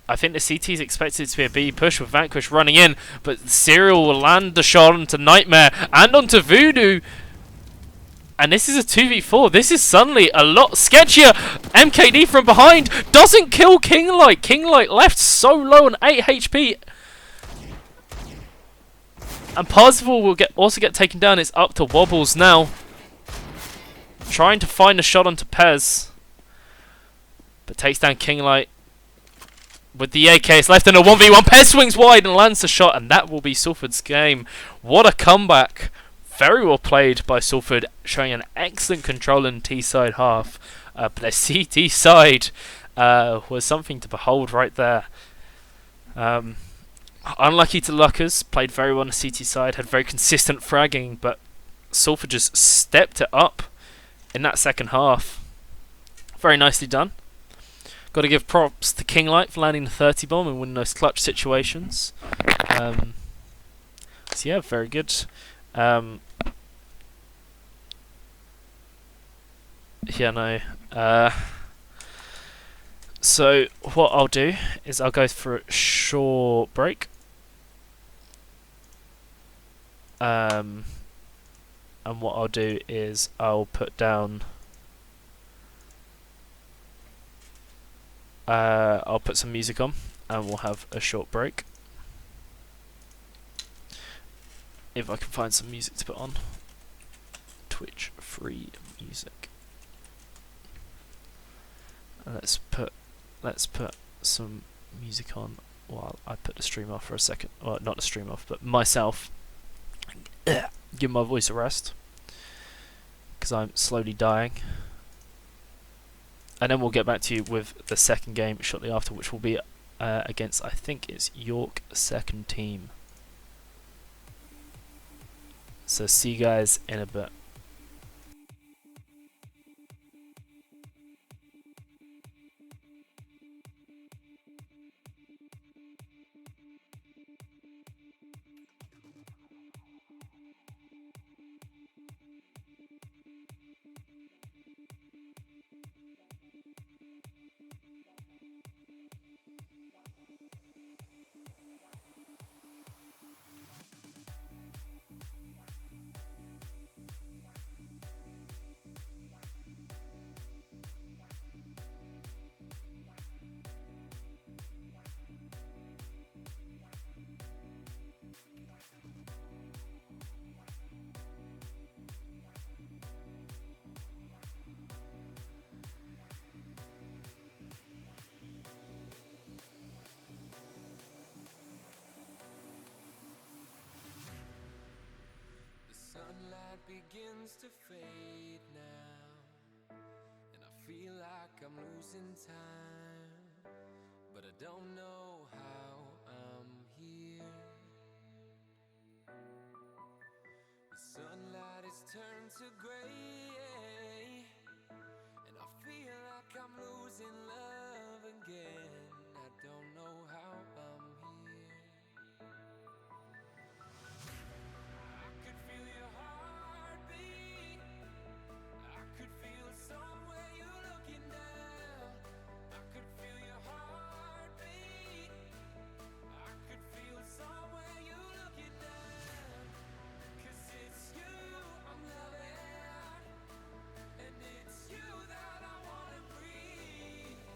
I think the CT's expected to be a B push with Vanquish running in, but Serial will land the shot onto Nightmare and onto Voodoo. And this is a 2v4. This is suddenly a lot sketchier. MKD from behind doesn't kill Kinglight. Kinglight left so low on 8 HP. And Parzival will also get taken down. It's up to Wobbles now. Trying to find a shot onto Pez. But takes down Kinglight. With the AK, it's left in a 1v1. Pez swings wide and lands the shot, and that will be Salford's game. What a comeback. Very well played by Salford, showing an excellent control in T-side half. But their CT side was something to behold right there. Unlucky to Luckers, played very well on the CT side, had very consistent fragging, but Salford just stepped it up in that second half. Very nicely done. Got to give props to Kinglight for landing the 30 bomb and winning those clutch situations. So yeah, very good. Yeah, no. So what I'll do is I'll go for a short break. And what I'll do is I'll put down. I'll put some music on, and we'll have a short break. If I can find some music to put on. Twitch free music. Let's put some music on while I put the stream off for a second. Well, not the stream off, but myself. Give my voice a rest because I'm slowly dying. And then we'll get back to you with the second game shortly after, which will be against, I think it's York second team. So see you guys in a bit. Sunlight begins to fade now, and I feel like I'm losing time, but I don't know how I'm here. The sunlight has turned to gray, and I feel like I'm losing love again. I don't know how I'm here. I could feel your heartbeat. I could feel somewhere you're looking down. I could feel your heartbeat. I could feel somewhere you're looking down. 'Cause it's you I'm loving, and it's you that I wanna breathe.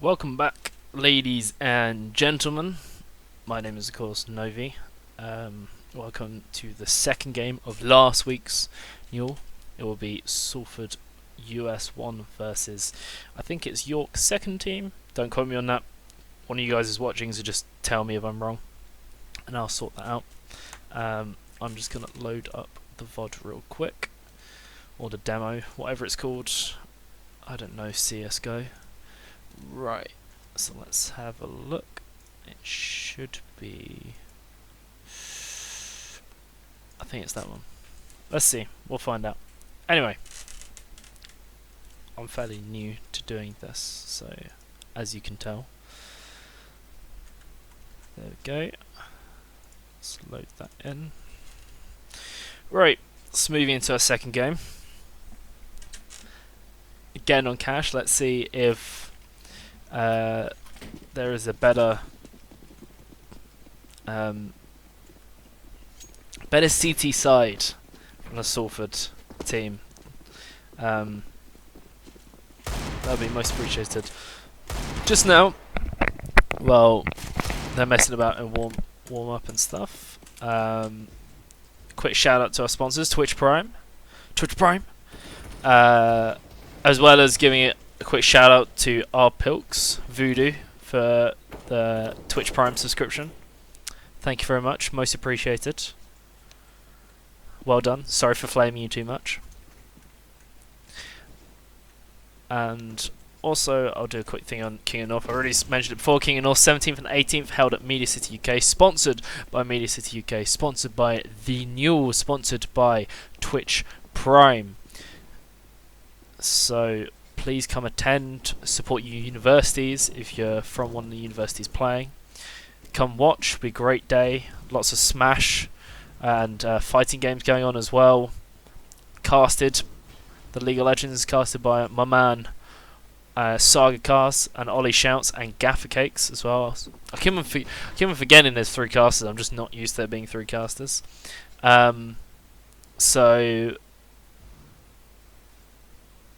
Welcome back, ladies and gentlemen. My name is, of course, Novi. Welcome to the second game of last week's Nuel. It will be Salford US1 versus, I think it's York's second team. Don't quote me on that. One of you guys is watching, so just tell me if I'm wrong, and I'll sort that out. I'm just going to load up the VOD real quick, or the demo, whatever it's called. I don't know, CSGO. Right, so let's have a look. It should be... I think it's that one. Let's see, we'll find out. Anyway, I'm fairly new to doing this, so as you can tell. There we go. Let's load that in. Right, let's move into our second game. Again on cash, let's see if there is a better CT side from the Salford team. That would be most appreciated. Just now, well, they're messing about in warm up and stuff. Quick shout out to our sponsors, Twitch Prime, as well as giving it a quick shout out to our Pilks, Voodoo, for the Twitch Prime subscription. Thank you very much, most appreciated. Well done. Sorry for flaming you too much. And also, I'll do a quick thing on King of North. I already mentioned it before. King of North 17th and 18th held at Media City UK, sponsored by Media City UK, sponsored by the Nuel, sponsored by Twitch Prime. So please come attend, support your universities if you're from one of the universities playing. Come watch, be a great day. Lots of Smash and fighting games going on as well. Casted, the League of Legends casted by my man Saga Cast and Ollie Shouts and Gaffer Cakes as well. I keep on forgetting there's 3 casters. I'm just not used to there being 3 casters. So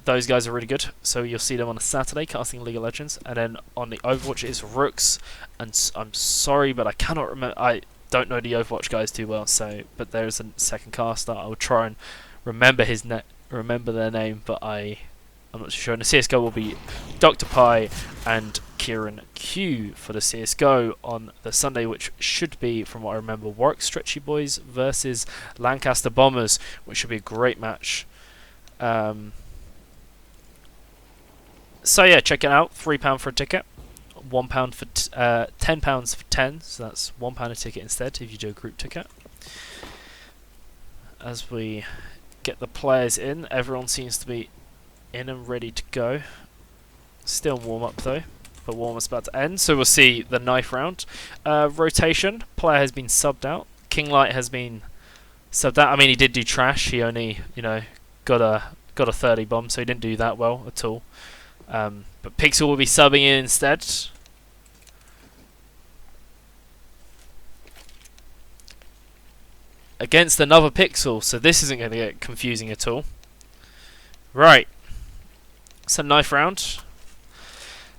those guys are really good. So you'll see them on a Saturday casting League of Legends, and then on the Overwatch it's Rooks. And I'm sorry, but I cannot remember. I don't know the Overwatch guys too well. So, but there is a second caster. I will try and remember their name, but I'm not too sure. And the CSGO will be Dr. Pi and Kieran Q for the CSGO on the Sunday, which should be, from what I remember, Warwick Stretchy Boys versus Lancaster Bombers, which should be a great match. So yeah, check it out. £3 for a ticket, £1 for £10 for 10. So that's £1 a ticket instead if you do a group ticket. As we get the players in, everyone seems to be in and ready to go. Still warm up though, but warm up's about to end. So we'll see the knife round. Rotation. Player has been subbed out. King Light has been subbed out. I mean, he did do trash. He only, got a 30 bomb, so he didn't do that well at all. But Pixel will be subbing in instead. Against another Pixel, so this isn't going to get confusing at all. Right. So knife round.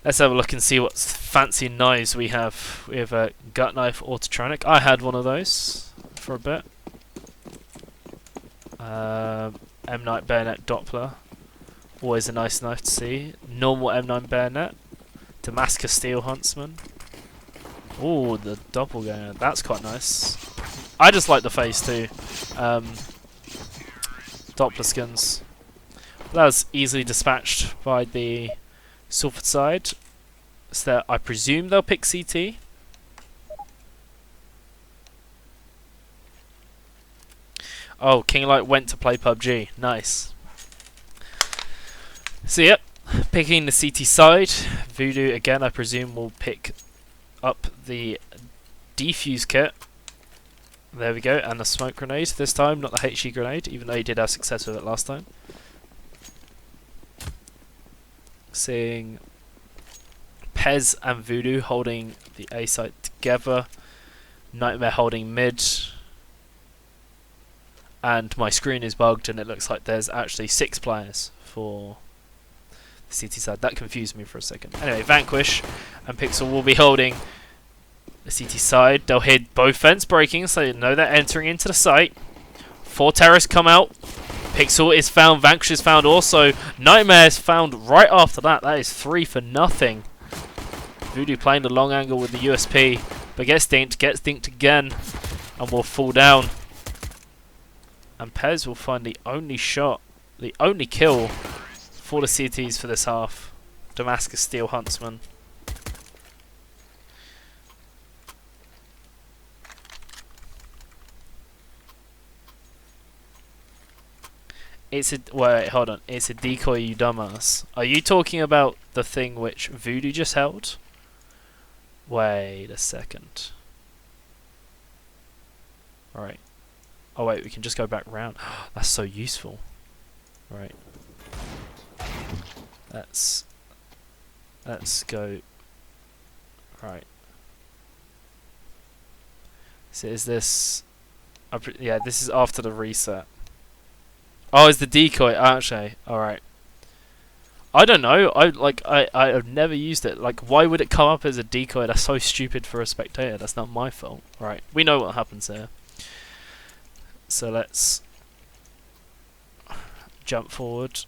Let's have a look and see what fancy knives we have. We have a gut knife Autotronic. I had one of those for a bit. M9 Bayonet Doppler. Always a nice knife to see. Normal M9 Bayonet. Damascus Steel Huntsman. Ooh, the doppelganger. That's quite nice. I just like the face too. Doppler skins. That was easily dispatched by the Salford side. So I presume they'll pick CT. Oh, King Light went to play PUBG. Nice. So yep, picking the CT side. Voodoo again, I presume, will pick up the defuse kit. There we go, and the smoke grenade this time, not the HE grenade, even though he did have success with it last time. Seeing Pez and Voodoo holding the A site together. Nightmare holding mid. And my screen is bugged and it looks like there's actually 6 players for CT side. That confused me for a second. Anyway, Vanquish and Pixel will be holding the CT side. They'll hit both fence breaking, so you know they're entering into the site. 4 terrorists come out. Pixel is found. Vanquish is found also. Nightmare is found right after that. That is 3 for nothing. Voodoo playing the long angle with the USP, but gets dinked again, and will fall down. And Pez will find the only shot, the only kill for the CTs for this half. Damascus Steel Huntsman. It's a wait, hold on. It's a decoy, you dumbass. Are you talking about the thing which Voodoo just held? Wait a second. Alright. Oh wait, we can just go back round. That's so useful. Right. Let's go. Right. So is this? Yeah, this is after the reset. Oh, it's the decoy. Actually, all right. I don't know. I've never used it. Like, why would it come up as a decoy? That's so stupid for a spectator. That's not my fault. All right, we know what happens here. So let's jump forward.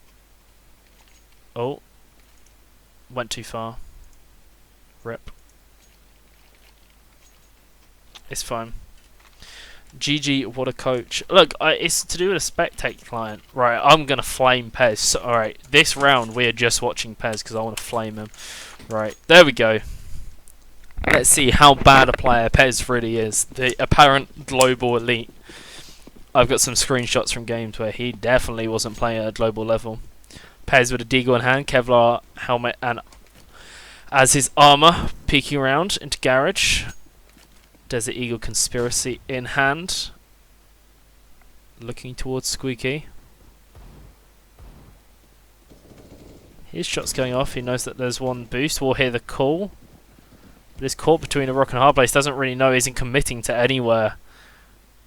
Oh, went too far. Rip. It's fine. GG, what a coach. Look, it's to do with a spectate client. Right, I'm going to flame Pez. So, alright, this round we are just watching Pez because I want to flame him. Right, there we go. Let's see how bad a player Pez really is. The apparent global elite. I've got some screenshots from games where he definitely wasn't playing at a global level. Pez with a deagle in hand, Kevlar helmet, and as his armor peeking around into garage. Desert Eagle Conspiracy in hand. Looking towards Squeaky. His shot's going off. He knows that there's one boost. We'll hear the call. But this caught between a rock and a hard place. Doesn't really know. Isn't committing to anywhere.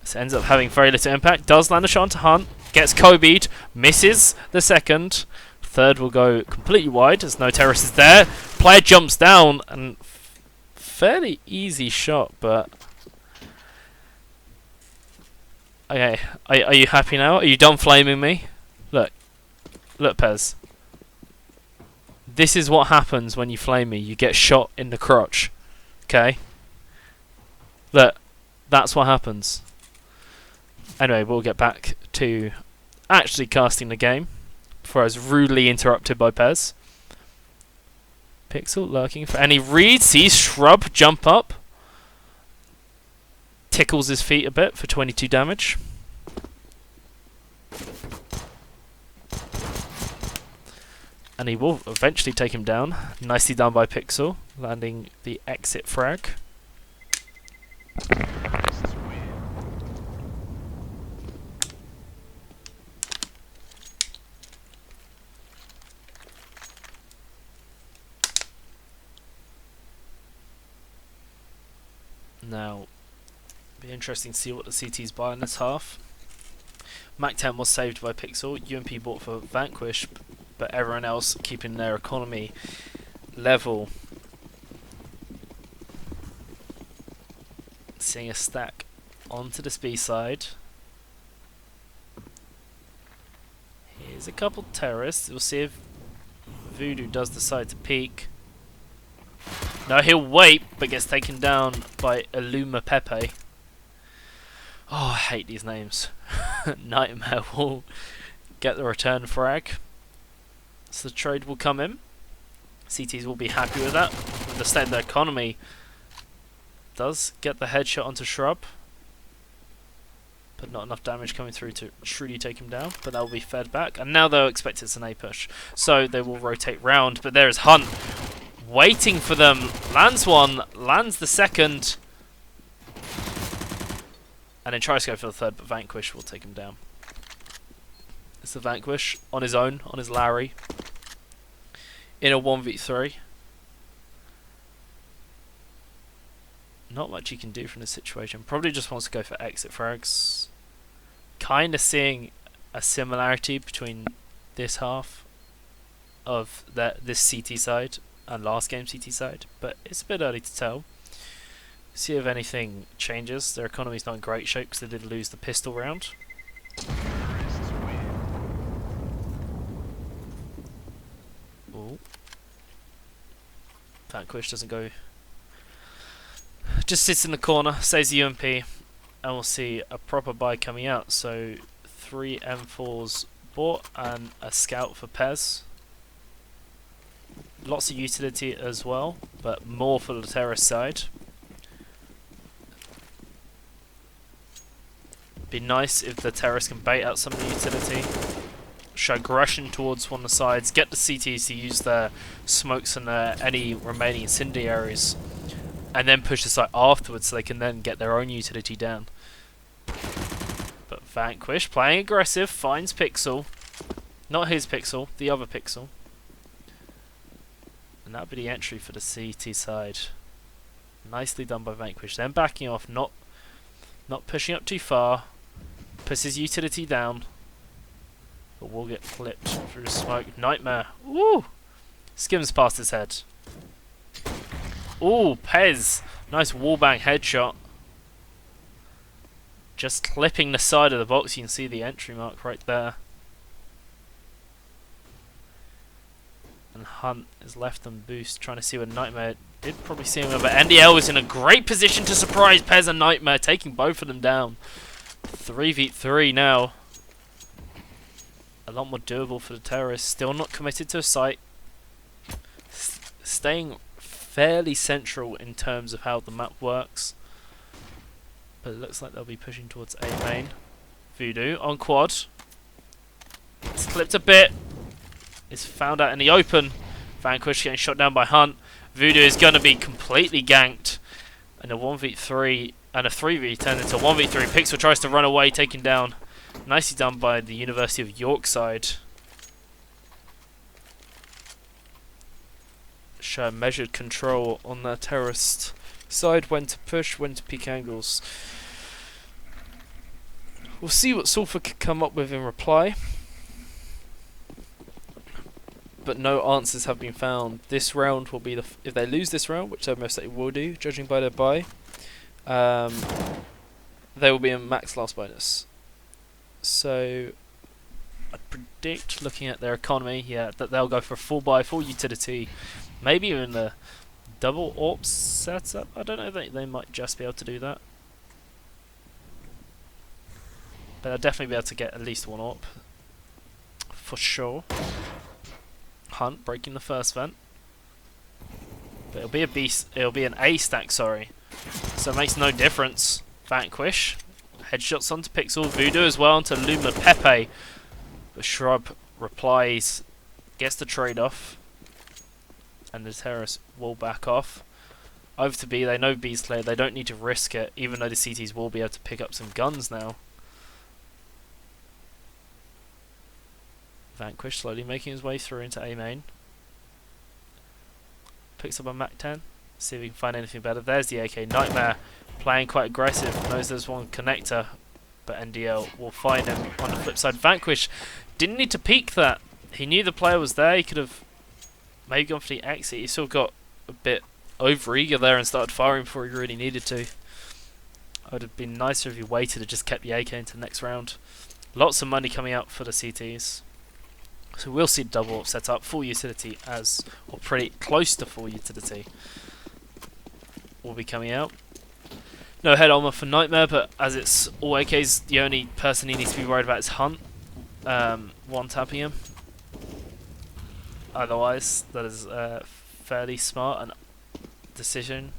So ends up having very little impact. Does land a shot onto Hunt. Gets Kobe'd. Misses the second. Third will go completely wide. There's no terrorists there. Player jumps down and fairly easy shot, but okay. Are you happy now? Are you done flaming me? Look, Pez. This is what happens when you flame me. You get shot in the crotch. Okay. Look, that's what happens. Anyway, we'll get back to actually casting the game before I was rudely interrupted by Pez. Pixel lurking for any read, sees Shrub jump up. Tickles his feet a bit for 22 damage. And he will eventually take him down. Nicely done by Pixel, landing the exit frag. Now, be interesting to see what the CTs buy in this half. Mac 10 was saved by Pixel. UMP bought for Vanquish, but everyone else keeping their economy level. Seeing a stack onto the B side. Here's a couple terrorists. We'll see if Voodoo does decide to peek. No, he'll wait, but gets taken down by Illuma Pepe. Oh, I hate these names. Nightmare will get the return frag. So the trade will come in. CTs will be happy with that. With the state of the economy, does get the headshot onto Shrub. But not enough damage coming through to truly take him down. But that will be fed back. And now they'll expect it's an A push. So they will rotate round. But there is Hunt waiting for them. Lands one, lands the second. And then tries to go for the third, but Vanquish will take him down. It's the Vanquish on his own, on his Larry. In a 1v3. Not much he can do from this situation. Probably just wants to go for exit frags. Kind of seeing a similarity between this half of this CT side and last game CT side, but it's a bit early to tell. See if anything changes. Their economy's not in great shape because they did lose the pistol round. Ooh. Vanquish doesn't go. Just sits in the corner, saves the UMP, and we'll see a proper buy coming out. So 3 M4s bought and a scout for Pez. Lots of utility as well, but more for the terrorist side. Be nice if the terrorists can bait out some of the utility. Show aggression towards one of the sides. Get the CTs to use their smokes and any remaining incendiaries. And then push the site afterwards so they can then get their own utility down. But Vanquish, playing aggressive, finds Pixel. Not his Pixel, the other Pixel. And that'll be the entry for the CT side. Nicely done by Vanquish. Then backing off, not pushing up too far. Puts his utility down. But will get flipped through smoke. Nightmare. Woo! Skims past his head. Ooh, Pez. Nice wallbang headshot. Just clipping the side of the box. You can see the entry mark right there. And Hunt is left on boost, trying to see where Nightmare did probably see him. But NDL was in a great position to surprise Pez and Nightmare, taking both of them down. 3v3 now. A lot more doable for the terrorists. Still not committed to a site. Staying fairly central in terms of how the map works. But it looks like they'll be pushing towards A main. Voodoo on quad. It's clipped a bit. It's found out in the open. Vanquish getting shot down by Hunt. Voodoo is going to be completely ganked. And a 1v3 and a 3v turns into a 1v3. Pixel tries to run away, taken down. Nicely done by the University of York side. Show measured control on their terrorist side. When to push, when to peek angles. We'll see what Sulfur can come up with in reply. But no answers have been found. This round will be if they lose this round, which they most likely will do, judging by their buy. They will be in max last bonus. So I predict, looking at their economy, that they'll go for a full buy, full utility, maybe even the double AWP setup. I don't know. They might just be able to do that, but they'll definitely be able to get at least one AWP for sure. Hunt breaking the first vent, but it'll be a beast. It'll be an A stack, sorry. So it makes no difference. Vanquish headshots onto Pixel, Voodoo as well onto Luma Pepe. But Shrub replies, gets the trade off, and the terrorists will back off. Over to B. They know B's clear. They don't need to risk it, even though the CTs will be able to pick up some guns now. Vanquish slowly making his way through into A main. Picks up a Mac 10. See if we can find anything better. There's the AK. Nightmare playing quite aggressive. Knows there's one connector, but NDL will find him on the flip side. Vanquish didn't need to peek that. He knew the player was there. He could have maybe gone for the exit. He still got a bit over eager there and started firing before he really needed to. It would have been nicer if he waited and just kept the AK into the next round. Lots of money coming out for the CTs. So we'll see double set up, full utility or pretty close to full utility will be coming out. No head armor for Nightmare, but as it's all AKs, the only person he needs to be worried about is Hunt. One tapping him. Otherwise, that is fairly smart and decision.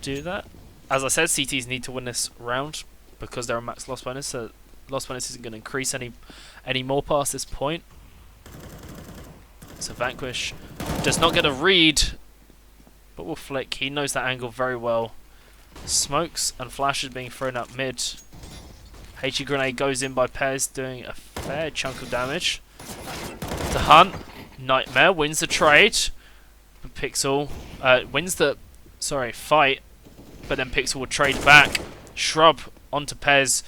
Do that. As I said, CTs need to win this round because they're a max loss bonus, so loss bonus isn't going to increase any more past this point. So Vanquish does not get a read, but will flick. He knows that angle very well. Smokes and flashes being thrown up mid. HE grenade goes in by Pez, doing a fair chunk of damage. To Hunt. Nightmare wins the trade. But Pixel wins the fight, but then Pixel will trade back. Shrub onto Pez.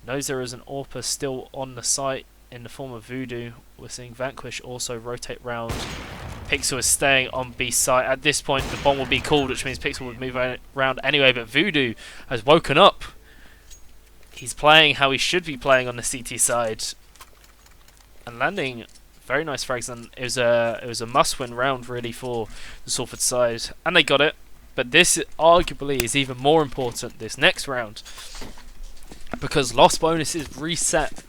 Knows there is an AWPer still on the site in the form of Voodoo. We're seeing Vanquish also rotate round. Pixel is staying on B side. At this point, the bomb will be called, which means Pixel would move around anyway, but Voodoo has woken up. He's playing how he should be playing on the CT side. And landing very nice frags, and it was a must-win round really for the Salford side. And they got it, but this arguably is even more important this next round. Because loss bonus is reset.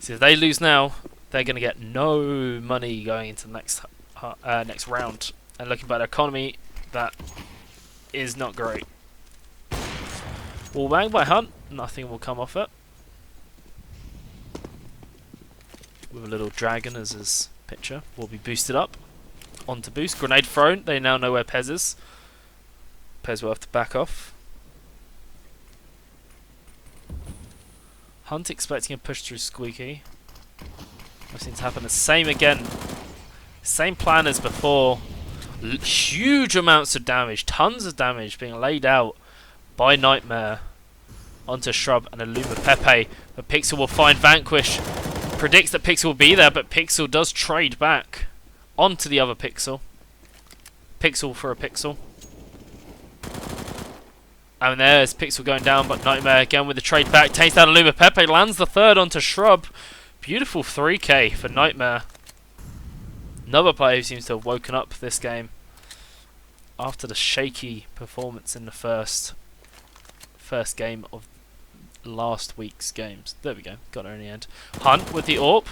So if they lose now, they're going to get no money going into the next round. And looking at their economy, that is not great. Wall bang by Hunt, nothing will come off it. With a little dragon as his picture, will be boosted up. On to boost, grenade thrown, they now know where Pez is. Pez will have to back off. Hunt expecting a push through Squeaky. Nothing to happen. The same again. Same plan as before. Huge amounts of damage. Tons of damage being laid out by Nightmare. Onto Shrub and Illuma Pepe. But Pixel will find Vanquish. Predicts that Pixel will be there, but Pixel does trade back onto the other Pixel. Pixel for a Pixel. And there's Pixel going down, but Nightmare again with the trade back. Takes down Illuma Pepe, lands the third onto Shrub. Beautiful 3k for Nightmare. Another player who seems to have woken up this game after the shaky performance in the first game of last week's games. There we go, got her in the end. Hunt with the AWP.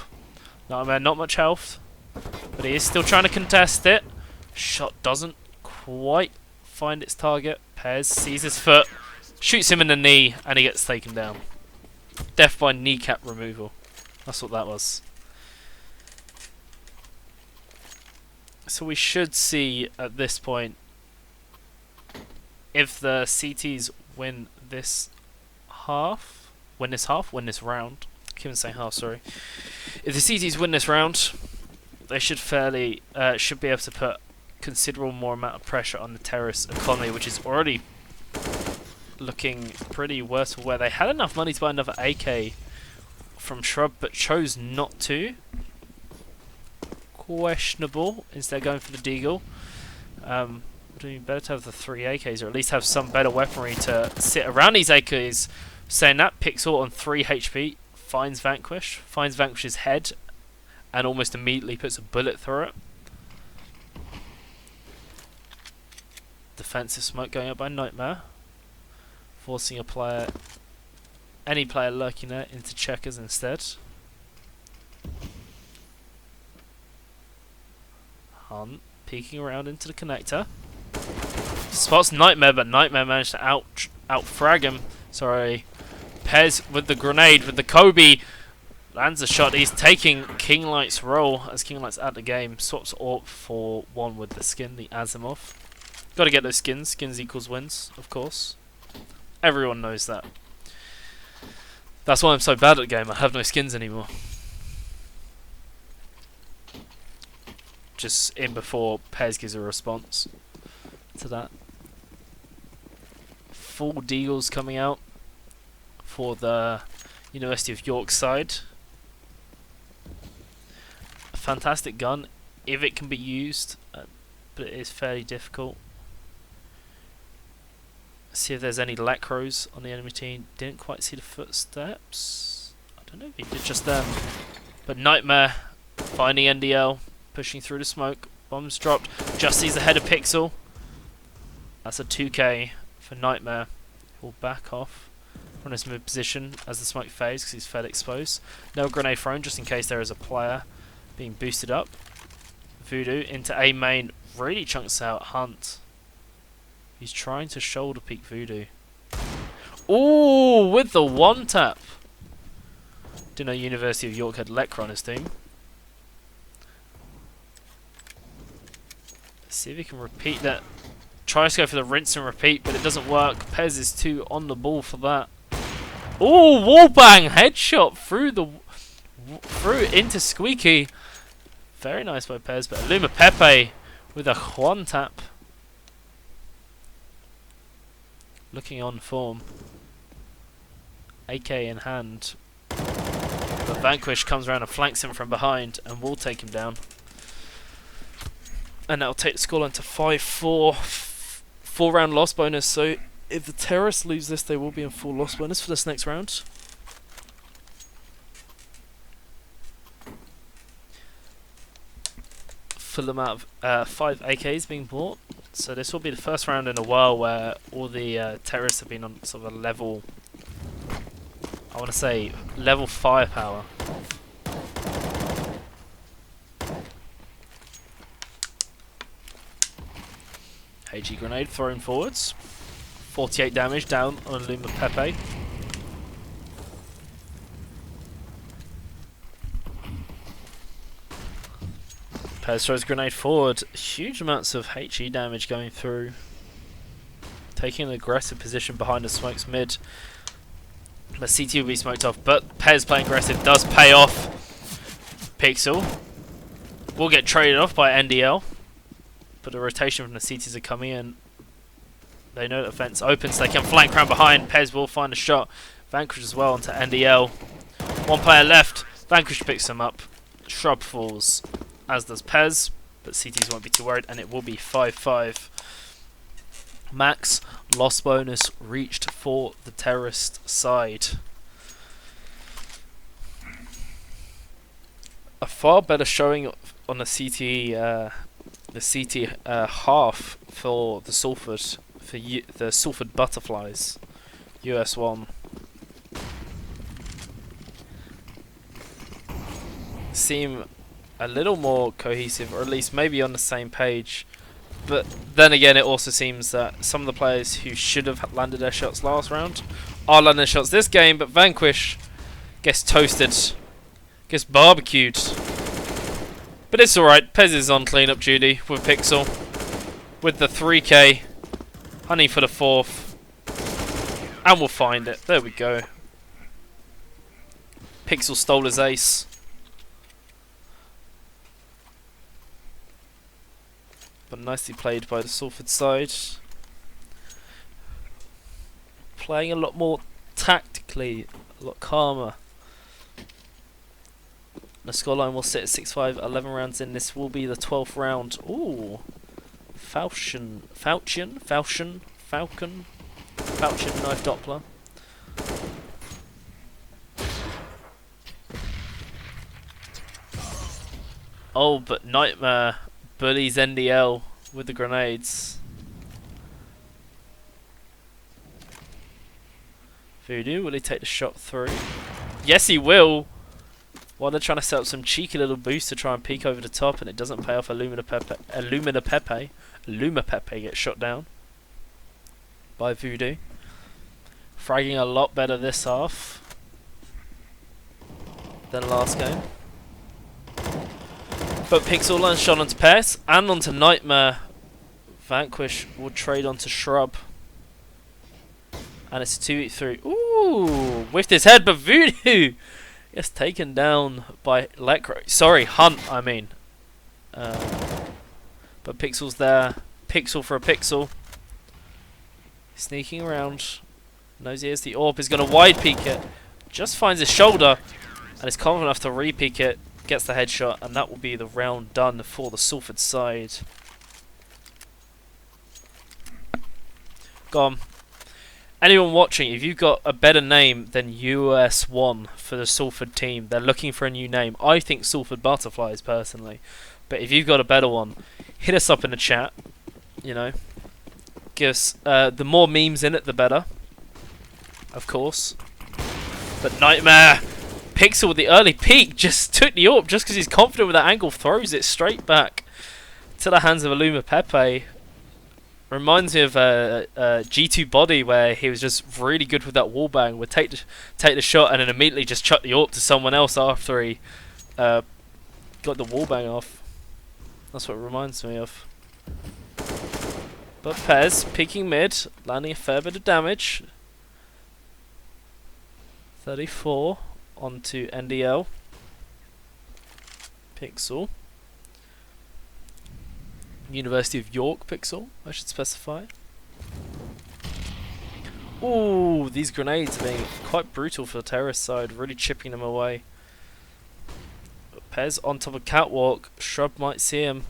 Nightmare not much health, but he is still trying to contest it. Shot doesn't quite find its target. Pez sees his foot, shoots him in the knee, and he gets taken down. Death by kneecap removal. That's what that was. So we should see at this point, if the CTs win this round. I can't even say half, sorry. If the CTs win this round, they should be able to put considerable more amount of pressure on the terrorist economy, which is already looking pretty worse for wear. They had enough money to buy another AK from Shrub, but chose not to. Questionable. Instead going for the Deagle. Would be better to have the 3 AKs, or at least have some better weaponry to sit around these AKs. Saying that, Pixel on 3 HP finds Vanquish's head, and almost immediately puts a bullet through it. Defensive smoke going up by Nightmare, forcing any player lurking there into checkers instead. Hunt peeking around into the connector. Spots Nightmare, but Nightmare managed to out-frag him. Sorry. Pez with the grenade, with the Kobe. Lands a shot. He's taking Kinglight's role as Kinglight's at the game. Swaps AWP for one with the skin, the Asimov. Got to get those skins. Skins equals wins, of course. Everyone knows that. That's why I'm so bad at the game. I have no skins anymore. Just in before Pez gives a response to that. Full deals coming out for the University of York side. A fantastic gun if it can be used, but it is fairly difficult. See if there's any Lacros on the enemy team. Didn't quite see the footsteps. I don't know if he did just then. But Nightmare finding NDL, pushing through the smoke. Bombs dropped. Just sees the head of Pixel. That's a 2k for Nightmare. He'll back off from his mid position as the smoke fades because he's fed exposed. No grenade thrown just in case there is a player being boosted up. Voodoo into A main. Really chunks out Hunt. He's trying to shoulder peek Voodoo. Ooh, with the one tap. Didn't know University of York had Lecra on his team. Let's see if he can repeat that. Tries to go for the rinse and repeat, but it doesn't work. Pez is too on the ball for that. Ooh, wallbang headshot through into Squeaky. Very nice by Pez, but Illuma Pepe with a one tap. Looking on form. AK in hand. The But Vanquish comes around and flanks him from behind and will take him down. And that'll take the scoreline to 5-4. 4-round loss bonus, so if the Terrorists lose this, they will be in full loss bonus for this next round. Full amount of 5 AKs being bought. So this will be the first round in a while where all the Terrorists have been on sort of a level, I want to say, level firepower. HE grenade thrown forwards. 48 damage down on Luma Pepe. Pez throws grenade forward. Huge amounts of HE damage going through. Taking an aggressive position behind the smokes mid. The CT will be smoked off, but Pez playing aggressive does pay off. Pixel will get traded off by NDL. But the rotation from the CTs are coming in. They know that the fence opens, so they can flank around behind. Pez will find a shot. Vanquish as well onto NDL. One player left. Vanquish picks him up. Shrub falls, as does Pez. But CTs won't be too worried, and it will be 5-5. Max loss bonus reached for the Terrorist side. A far better showing on the CT. The CT half for the Salford, the Salford Butterflies, US1. Seem a little more cohesive, or at least maybe on the same page. But then again, it also seems that some of the players who should have landed their shots last round are landing their shots this game, but Vanquish gets toasted, gets barbecued. But it's alright, Pez is on cleanup duty with Pixel. With the 3k. Honey for the 4th. And we'll find it. There we go. Pixel stole his ace. But nicely played by the Salford side. Playing a lot more tactically, a lot calmer. The scoreline will sit at 6-5, 11 rounds in. This will be the 12th round. Ooh. Falchion knife Doppler. Oh, but Nightmare bullies NDL with the grenades. Voodoo, will he take the shot through? Yes, he will! While they're trying to set up some cheeky little boost to try and peek over the top, and it doesn't pay off. Luma Pepe gets shot down by Voodoo. Fragging a lot better this half than last game. But Pixel lands shot onto Pez and onto Nightmare. Vanquish will trade onto Shrub. And it's a 2-3. Ooh! Whiffed his head, but Voodoo gets taken down by Lecro. Sorry, Hunt, I mean. But Pixel's there. Pixel for a Pixel. Sneaking around. Knows he has the AWP. Is going to wide peek it. Just finds his shoulder. And is confident enough to re-peek it. Gets the headshot. And that will be the round done for the Salford side. Gone. Anyone watching, if you've got a better name than US1 for the Salford team, they're looking for a new name. I think Salford Butterflies, personally. But if you've got a better one, hit us up in the chat. You know. Give us, the more memes in it, the better. Of course. But Nightmare! Pixel with the early peek just took the AWP just because he's confident with that angle. Throws it straight back to the hands of Luma Pepe. Reminds me of G2 Body, where he was just really good with that wallbang. Would take the shot and then immediately just chuck the AWP to someone else after he got the wallbang off. That's what it reminds me of. But Pez peeking mid, landing a fair bit of damage. 34 onto NDL. Pixel. University of York Pixel, I should specify. Ooh, these grenades are being quite brutal for the terrorist side, really chipping them away. Pez on top of catwalk. Shrub might see him.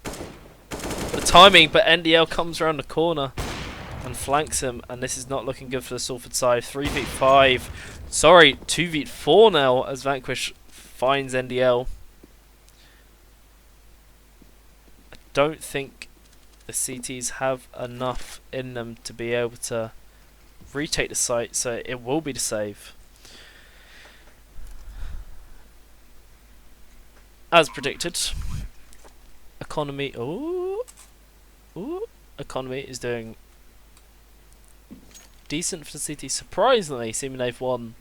The timing, but NDL comes around the corner and flanks him, and this is not looking good for the Salford side. 3v5. Sorry, 2v4 now as Vanquish finds NDL. I don't think the CTs have enough in them to be able to retake the site, so it will be the save. As predicted, Economy. Economy is doing decent for the city. Surprisingly, seeming they've won.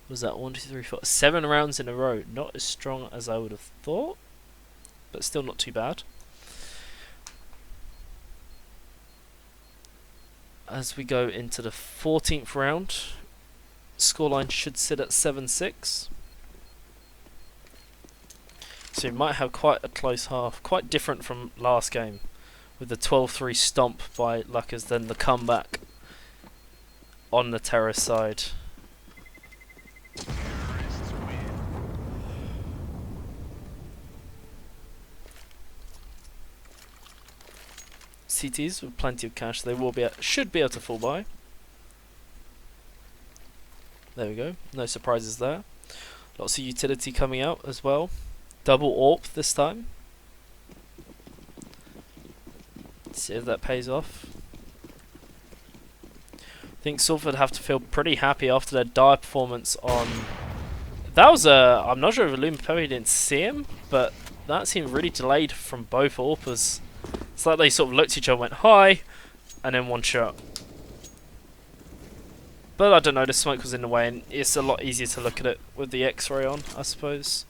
Was that 1, 2, 3, 4, 7 rounds in a row? Not as strong as I would have thought, but still not too bad. As we go into the 14th round, scoreline should sit at 7-6. So you might have quite a close half, quite different from last game, with the 12-3 stomp by Luckers, then the comeback on the terrace side. CTs with plenty of cash, they will be should be able to fall by. There we go, no surprises there. Lots of utility coming out as well. Double AWP this time. Let's see if that pays off. I think Salford have to feel pretty happy after their dire performance on... That was a... I'm not sure if Lumipepe didn't see him, but that seemed really delayed from both AWPers. It's like they sort of looked at each other and went, hi, and then one shot. But I don't know, the smoke was in the way, and it's a lot easier to look at it with the X-ray on, I suppose.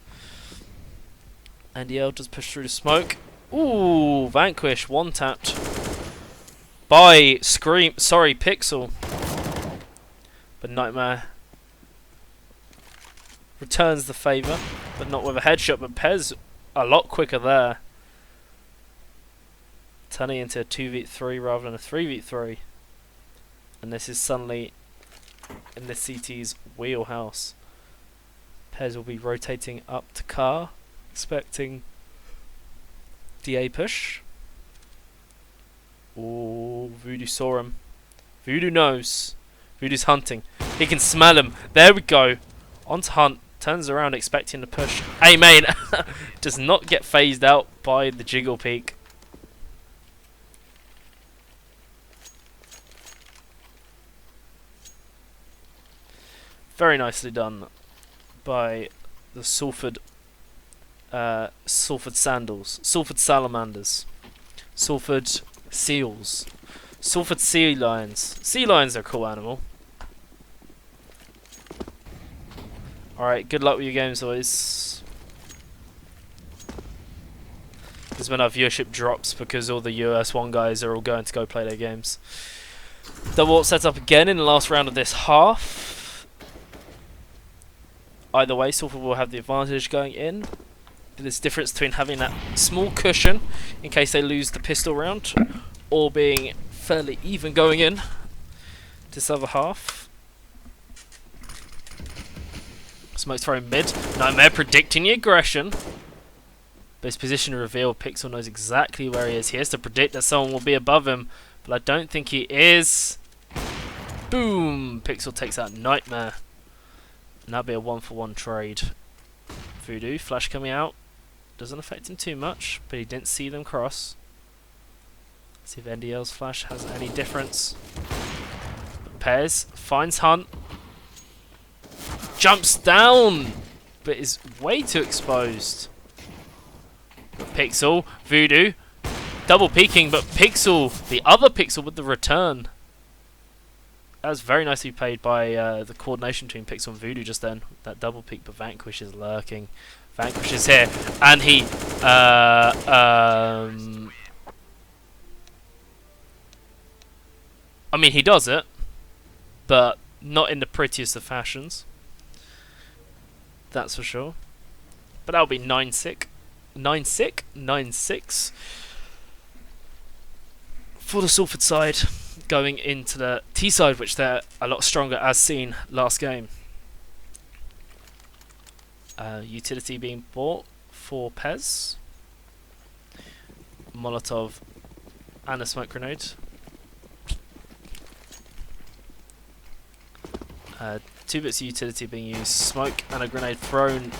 NDL does push through the smoke. Ooh, Vanquish, one tapped by Pixel. But Nightmare returns the favour, but not with a headshot. But Pez a lot quicker there, turning into a 2v3 rather than a 3v3. And this is suddenly in the CT's wheelhouse. Pez will be rotating up to car, expecting DA push. Oh, Voodoo saw him. Voodoo knows. Voodoo's hunting. He can smell him. There we go. On to hunt. Turns around expecting the push. Hey, mate. Does not get phased out by the jiggle peak. Very nicely done by the Salford Sandals, Salford Salamanders, Salford Seals, Salford Sea Lions. Sea Lions are a cool animal. Alright, good luck with your games, boys. This is when our viewership drops because all the US1 guys are all going to go play their games. Double AWP set up again in the last round of this half. Either way, Salford will have the advantage going in. There's difference between having that small cushion in case they lose the pistol round, or being fairly even going in this other half. Smoke's throwing mid. Nightmare predicting the aggression. But his position revealed. Pixel knows exactly where he is. He has to predict that someone will be above him, but I don't think he is. Boom! Pixel takes out Nightmare. And that'll be a 1-for-1 trade. Voodoo, flash coming out. Doesn't affect him too much, but he didn't see them cross. See if NDL's flash has any difference. Pez finds Hunt. Jumps down, but is way too exposed. Pixel, Voodoo, double peeking, but Pixel, the other Pixel with the return. That was very nicely played by the coordination between Pixel and Voodoo just then. That double peek, but Vanquish is lurking. Vanquish is here, and he... I mean, he does it, but not in the prettiest of fashions. That's for sure. But that'll be 9-6. 9-6 for the Salford side, going into the T side, which they're a lot stronger as seen last game. Utility being bought for Pez. Molotov and a smoke grenade. 2 bits of utility being used. Smoke and a grenade thrown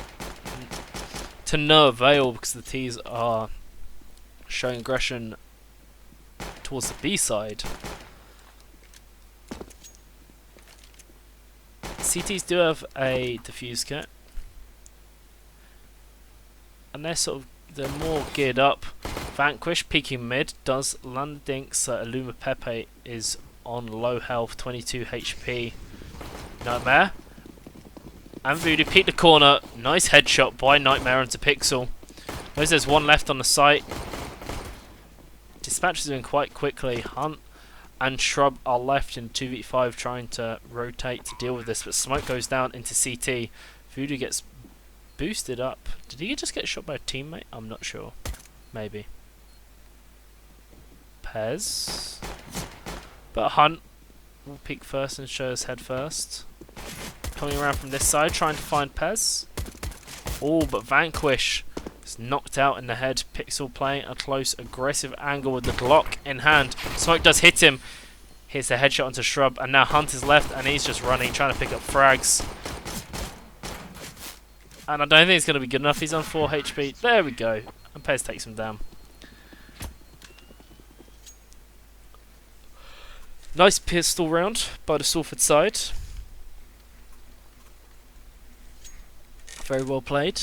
to no avail because the T's are showing aggression towards the B side. CTs do have a defuse kit, and they're more geared up. Vanquish peeking mid does land dinks. Illuma Pepe is on low health, 22 HP. Nightmare and Voodoo peek the corner. Nice headshot by Nightmare onto Pixel. Knows there's one left on the site. Dispatches in quite quickly. Hunt and Shrub are left in 2v5 trying to rotate to deal with this, but smoke goes down into CT. Voodoo gets boosted up. Did he just get shot by a teammate? I'm not sure. Maybe. Pez. But Hunt will peek first and show his head first. Coming around from this side, trying to find Pez. Oh, but Vanquish is knocked out in the head. Pixel playing a close, aggressive angle with the Glock in hand. Smoke does hit him. Hits a headshot onto Shrub, and now Hunt is left, and he's just running, trying to pick up frags. And I don't think it's going to be good enough. He's on 4 HP. There we go. And Pez takes him down. Nice pistol round by the Salford side. Very well played.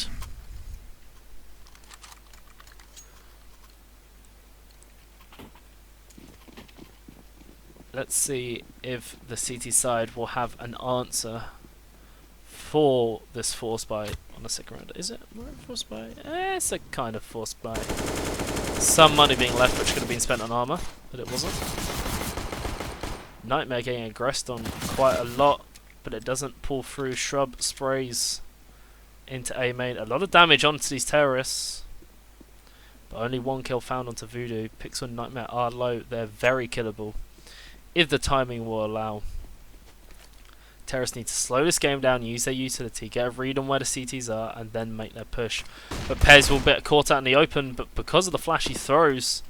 Let's see if the CT side will have an answer for this force buy on the second round. Is it a force buy? It's a kind of force buy. Some money being left which could have been spent on armor, but it wasn't. Nightmare getting aggressed on quite a lot, but it doesn't pull through. Shrub sprays into A main. A lot of damage onto these terrorists, but only 1 kill found onto Voodoo. Pixel and Nightmare are low. They're very killable if the timing will allow. Terrorists need to slow this game down, use their utility, get a read on where the CTs are, and then make their push. But Pez will get caught out in the open, but because of the flash he throws,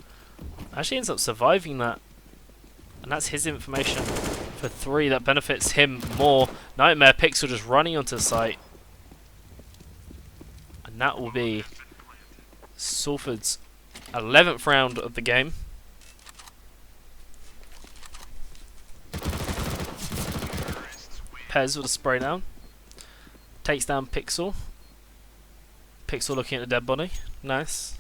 actually ends up surviving that. And that's his information for 3. That benefits him more. Nightmare Pixel just running onto the site. And that will be Salford's 11th round of the game. Pez with a spray down. Takes down Pixel. Pixel looking at the dead body. Nice.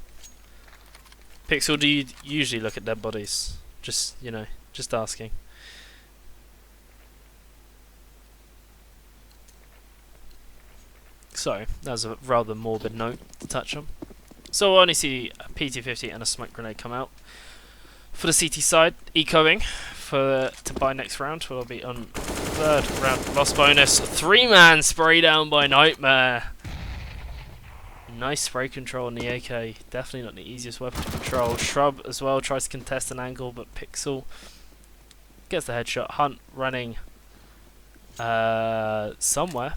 Pixel, do you usually look at dead bodies? Just, you know, just asking. So, that was a rather morbid note to touch on. So we'll only see a PT-50 and a smoke grenade come out. For the CT side, ecoing to buy next round. We'll be on 3rd round loss bonus. 3-man spray down by Nightmare. Nice spray control on the AK. Definitely not the easiest weapon to control. Shrub as well tries to contest an angle, but Pixel gets the headshot. Hunt running somewhere.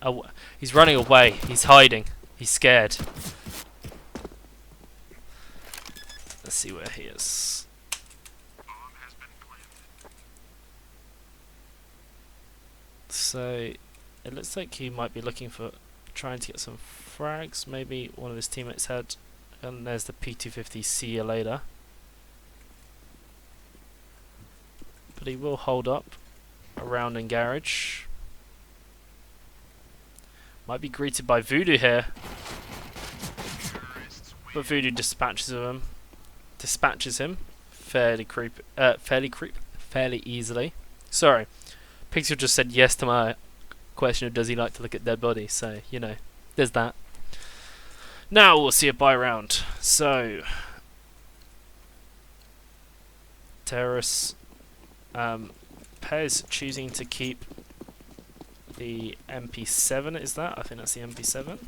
Oh, he's running away. He's hiding. He's scared. Let's see where he is. So it looks like he might be looking for trying to get some frags. Maybe one of his teammates had. And there's the P250. See you later. But he will hold up around in garage. Might be greeted by Voodoo here. But Voodoo dispatches him fairly easily. Sorry. Pixel just said yes to my question of does he like to look at dead bodies, so you know, there's that. Now we'll see a buy round. So terrorists, Pez choosing to keep the MP7, is that? I think that's the MP7.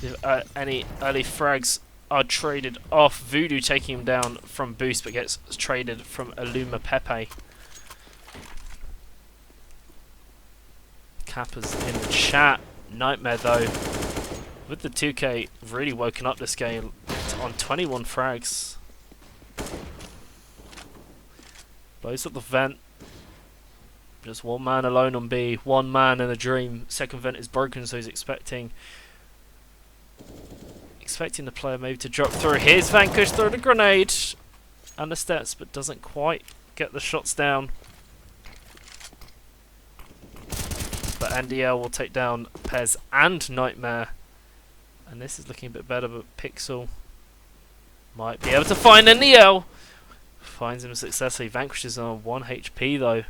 If any early frags are traded off, Voodoo taking him down from boost but gets traded from Illuma Pepe. Cappers in the chat. Nightmare though, with the 2K really woken up this game on 21 frags. Blows up the vent. Just one man alone on B. One man in a dream. Second vent is broken, so he's expecting the player maybe to drop through. Here's Vanquish through the grenade and the steps, but doesn't quite get the shots down. But NDL will take down Pez and Nightmare. And this is looking a bit better, but Pixel might be able to find NDL. Finds him successfully. Vanquishes on 1 HP though.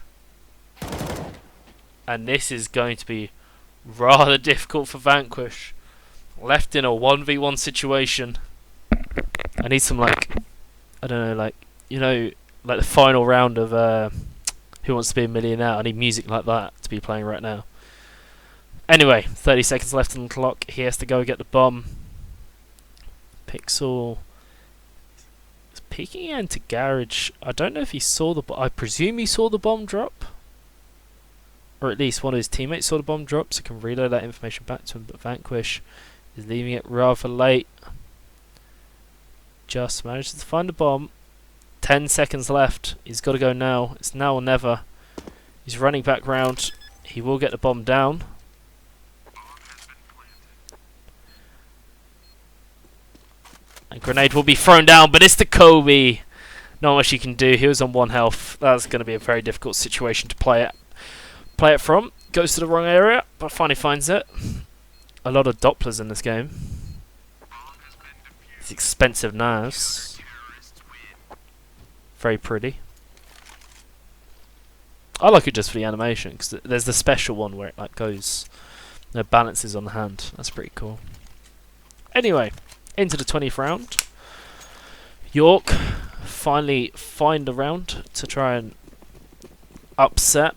And this is going to be rather difficult for Vanquish. Left in a 1v1 situation. I need some, like, I don't know, like, you know, like the final round of Who Wants to Be a Millionaire. I need music like that to be playing right now. Anyway, 30 seconds left on the clock. He has to go get the bomb. Pixel is peeking into Garage. I don't know if he saw the I presume he saw the bomb drop. Or at least one of his teammates saw the bomb drop, so can relay that information back to him. But Vanquish is leaving it rather late. Just manages to find the bomb. 10 seconds left. He's got to go now. It's now or never. He's running back round. He will get the bomb down. And grenade will be thrown down, but it's the Kobe. Not much you can do. He was on 1 health. That's going to be a very difficult situation to play it from. Goes to the wrong area, but finally finds it. A lot of Dopplers in this game. These expensive knives. Very pretty. I like it just for the animation, because there's the special one where it like goes, balances on the hand. That's pretty cool. Anyway, into the 20th round. York finally find a round to try and upset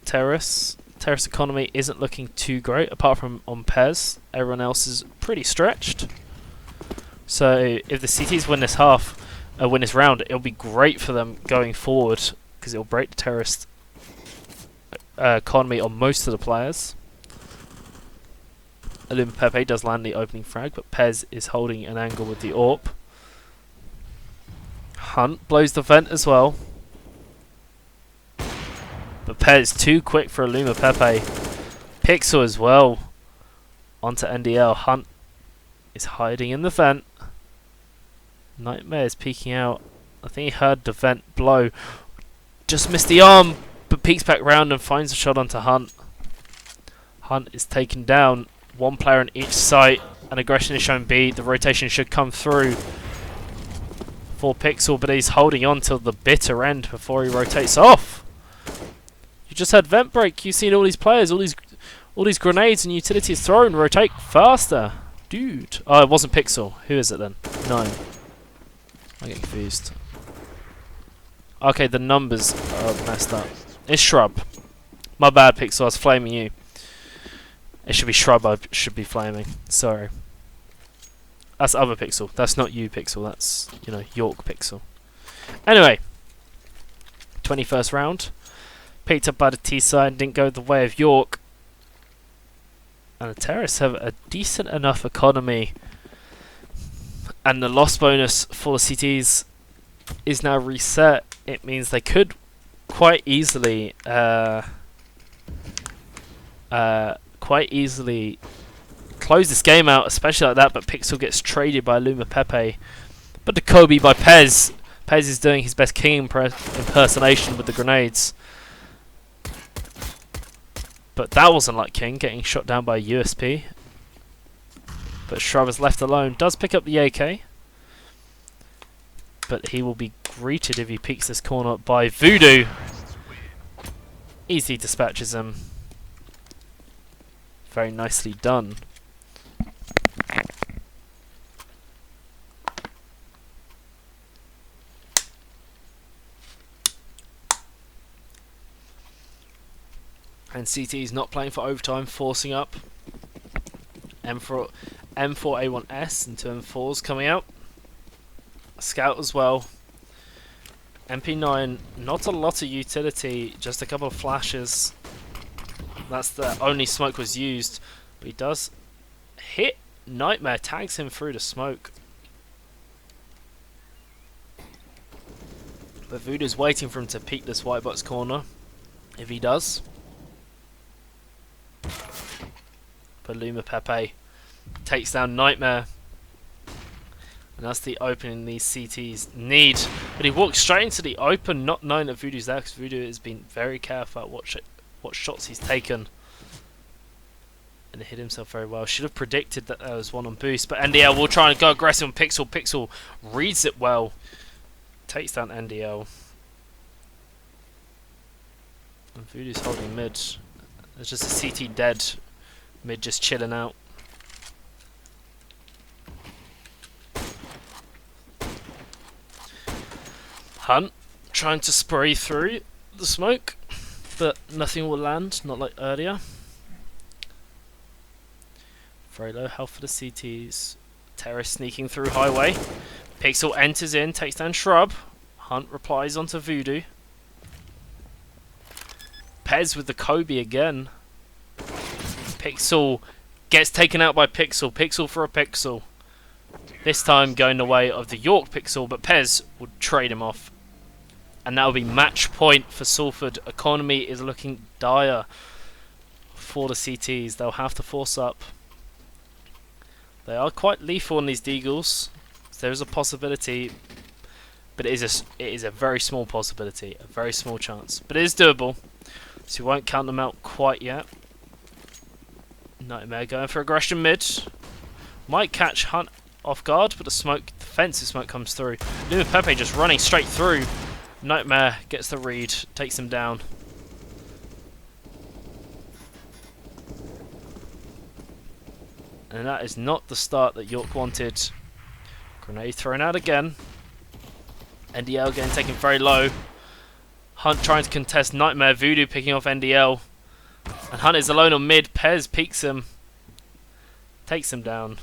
Terrace. Terrace economy isn't looking too great, apart from on Pez. Everyone else is pretty stretched. So if the CTs win this win this round, it'll be great for them going forward, because it'll break the Terrace economy on most of the players. Illum Pepe does land the opening frag, but Pez is holding an angle with the AWP. Hunt blows the vent as well. But Pez too quick for Illuma Pepe. Pixel as well. Onto NDL. Hunt is hiding in the vent. Nightmare is peeking out. I think he heard the vent blow. Just missed the arm, but peeks back round and finds a shot onto Hunt. Hunt is taken down. One player on each site. And aggression is shown B. The rotation should come through for Pixel, but he's holding on till the bitter end before he rotates off. You just had vent break. You've seen all these players, all these grenades and utilities thrown. Rotate faster, dude. Oh, it wasn't Pixel. Who is it then? No, I get confused. Okay, the numbers are messed up. It's Shrub. My bad, Pixel. I was flaming you. It should be Shrub. I should be flaming. Sorry. That's other Pixel. That's not you, Pixel. That's, you know, York Pixel. Anyway, 21st round. Picked up by the T side, didn't go the way of York. And the Terrorists have a decent enough economy. And the loss bonus for the CTs is now reset. It means they could quite easily close this game out, especially like that, but Pixel gets traded by Luma Pepe. But the Kobe by Pez. Pez is doing his best King impersonation with the grenades. But that wasn't like King, getting shot down by a USP. But Shrub is left alone. Does pick up the AK. But he will be greeted if he peeks this corner by Voodoo. Easily dispatches him. Very nicely done. And CT is not playing for overtime, forcing up. M4A1S and 2 M4s coming out. Scout as well. MP9, not a lot of utility, just a couple of flashes. That's the only smoke was used. But he does hit. Nightmare tags him through the smoke. But Voodoo's waiting for him to peek this white box corner. If he does. Paloma Pepe takes down Nightmare. And that's the opening these CTs need. But he walks straight into the open, not knowing that Voodoo's there, because Voodoo has been very careful at what shots he's taken. And hit himself very well. Should have predicted that there was one on boost, but NDL will try and go aggressive on Pixel. Pixel reads it well. Takes down NDL. And Voodoo's holding mid. There's just a CT dead. Mid just chilling out. Hunt trying to spray through the smoke, but nothing will land, not like earlier. Very low health for the CTs. Terrace sneaking through highway. Pixel enters in, takes down Shrub. Hunt replies onto Voodoo. Pez with the Kobe again. Pixel gets taken out by Pixel. Pixel for a Pixel. This time going the way of the York Pixel, but Pez would trade him off. And that will be match point for Salford. Economy is looking dire for the CTs. They'll have to force up. They are quite lethal on these Deagles. There is a possibility, but it is a very small possibility, a very small chance. But it is doable, so you won't count them out quite yet. Nightmare going for aggression mid. Might catch Hunt off guard, but the defensive smoke comes through. Luma Pepe just running straight through. Nightmare gets the read, takes him down. And that is not the start that York wanted. Grenade thrown out again. NDL getting taken very low. Hunt trying to contest Nightmare. Voodoo picking off NDL. And Hunt is alone on mid. Pez peeks him. Takes him down.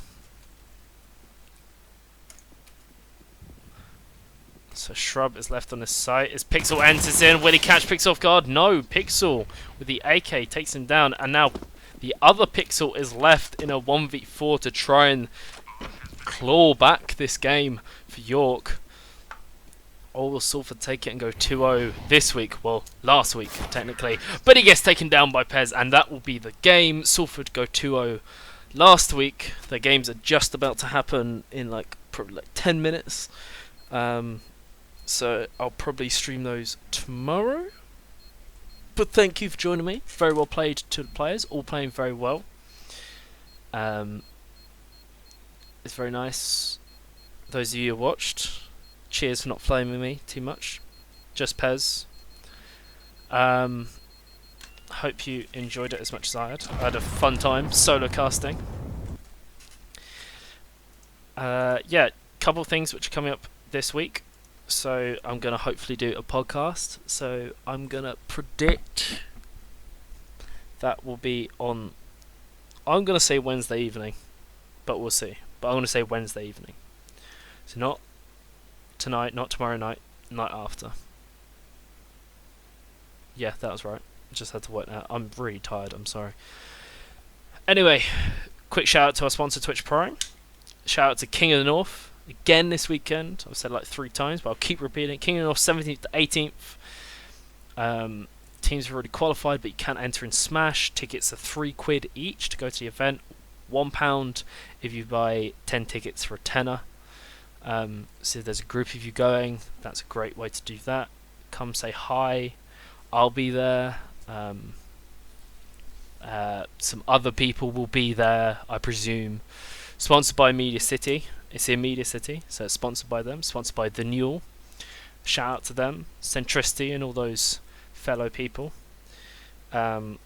So Shrub is left on his site as Pixel enters in. Will he catch Pixel off guard? No. Pixel with the AK takes him down. And now the other Pixel is left in a 1v4 to try and claw back this game for York. Or will Salford take it and go 2-0 this week? Well, last week, technically. But he gets taken down by Pez, and that will be the game. Salford go 2-0 last week. The games are just about to happen in probably 10 minutes. So I'll probably stream those tomorrow. But thank you for joining me. Very well played to the players, all playing very well. It's very nice. Those of you who watched, cheers for not flaming me too much. Just Pez. Hope you enjoyed it as much as I had. I had a fun time solo casting. Yeah, couple things which are coming up this week. So I'm going to hopefully do a podcast. So I'm going to predict that will be on... I'm going to say Wednesday evening, but we'll see. But I'm going to say Wednesday evening. So not tonight, not tomorrow night, night after. Yeah, that was right. Just had to work that out. I'm really tired, I'm sorry. Anyway, quick shout out to our sponsor Twitch Prime. Shout out to King of the North. Again this weekend. I've said like 3 times, but I'll keep repeating. King of the North 17th to 18th. Teams have already qualified, but you can't enter in Smash. Tickets are £3 each to go to the event. £1 if you buy 10 tickets for a tenner. So if there's a group of you going, that's a great way to do that. Come say hi. I'll be there. Some other people will be there, I presume. Sponsored by Media City. It's in Media City, so it's sponsored by them. Sponsored by the Nuel. Shout out to them. Centricity and all those fellow people. And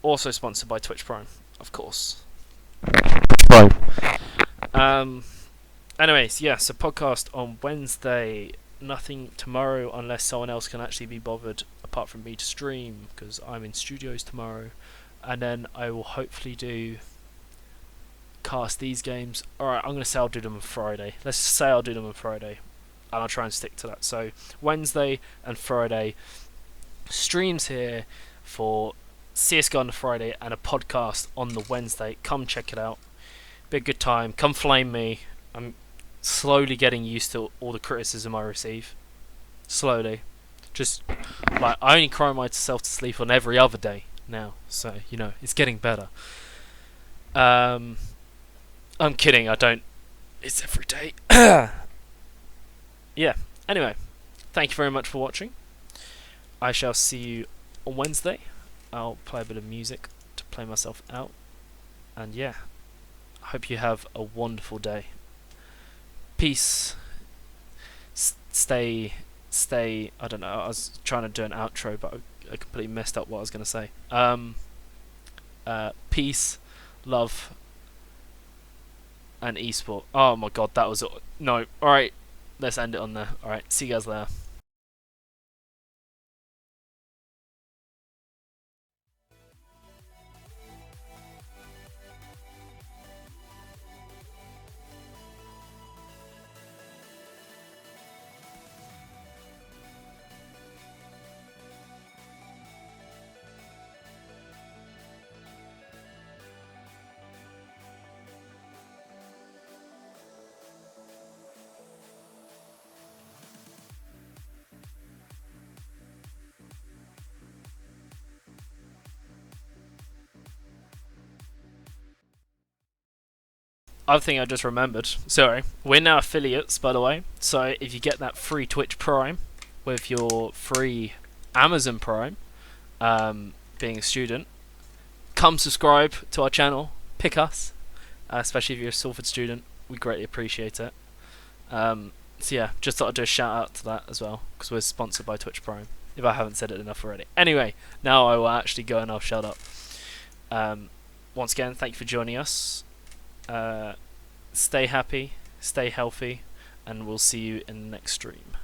also sponsored by Twitch Prime, of course. Prime. Anyways, yeah, so podcast on Wednesday. Nothing tomorrow unless someone else can actually be bothered apart from me to stream, because I'm in studios tomorrow. And then I will hopefully cast these games. Alright, I'm going to say I'll do them on Friday. Let's just say I'll do them on Friday. And I'll try and stick to that. So Wednesday and Friday streams here for CS:GO on the Friday and a podcast on the Wednesday. Come check it out. Be a good time. Come flame me. I'm slowly getting used to all the criticism I receive. Slowly. Just like I only cry myself to sleep on every other day now, so it's getting better. I'm kidding. I don't. It's every day. Yeah. Anyway, thank you very much for watching. I shall see you on Wednesday. I'll play a bit of music to play myself out, and yeah, I hope you have a wonderful day. Peace. Stay. I don't know. I was trying to do an outro, but I completely messed up what I was going to say. Peace, love, and esport. Oh my god, that was no. All right, let's end it on there. All right, see you guys later. Other thing I just remembered. Sorry, we're now affiliates, by the way. So if you get that free Twitch Prime with your free Amazon Prime, being a student, come subscribe to our channel. Pick us, especially if you're a Salford student. We greatly appreciate it. So yeah, just thought I'd do a shout out to that as well, because we're sponsored by Twitch Prime. If I haven't said it enough already. Anyway, now I will actually go and I'll shut up. Once again, thank you for joining us. Stay happy, stay healthy, and we'll see you in the next stream.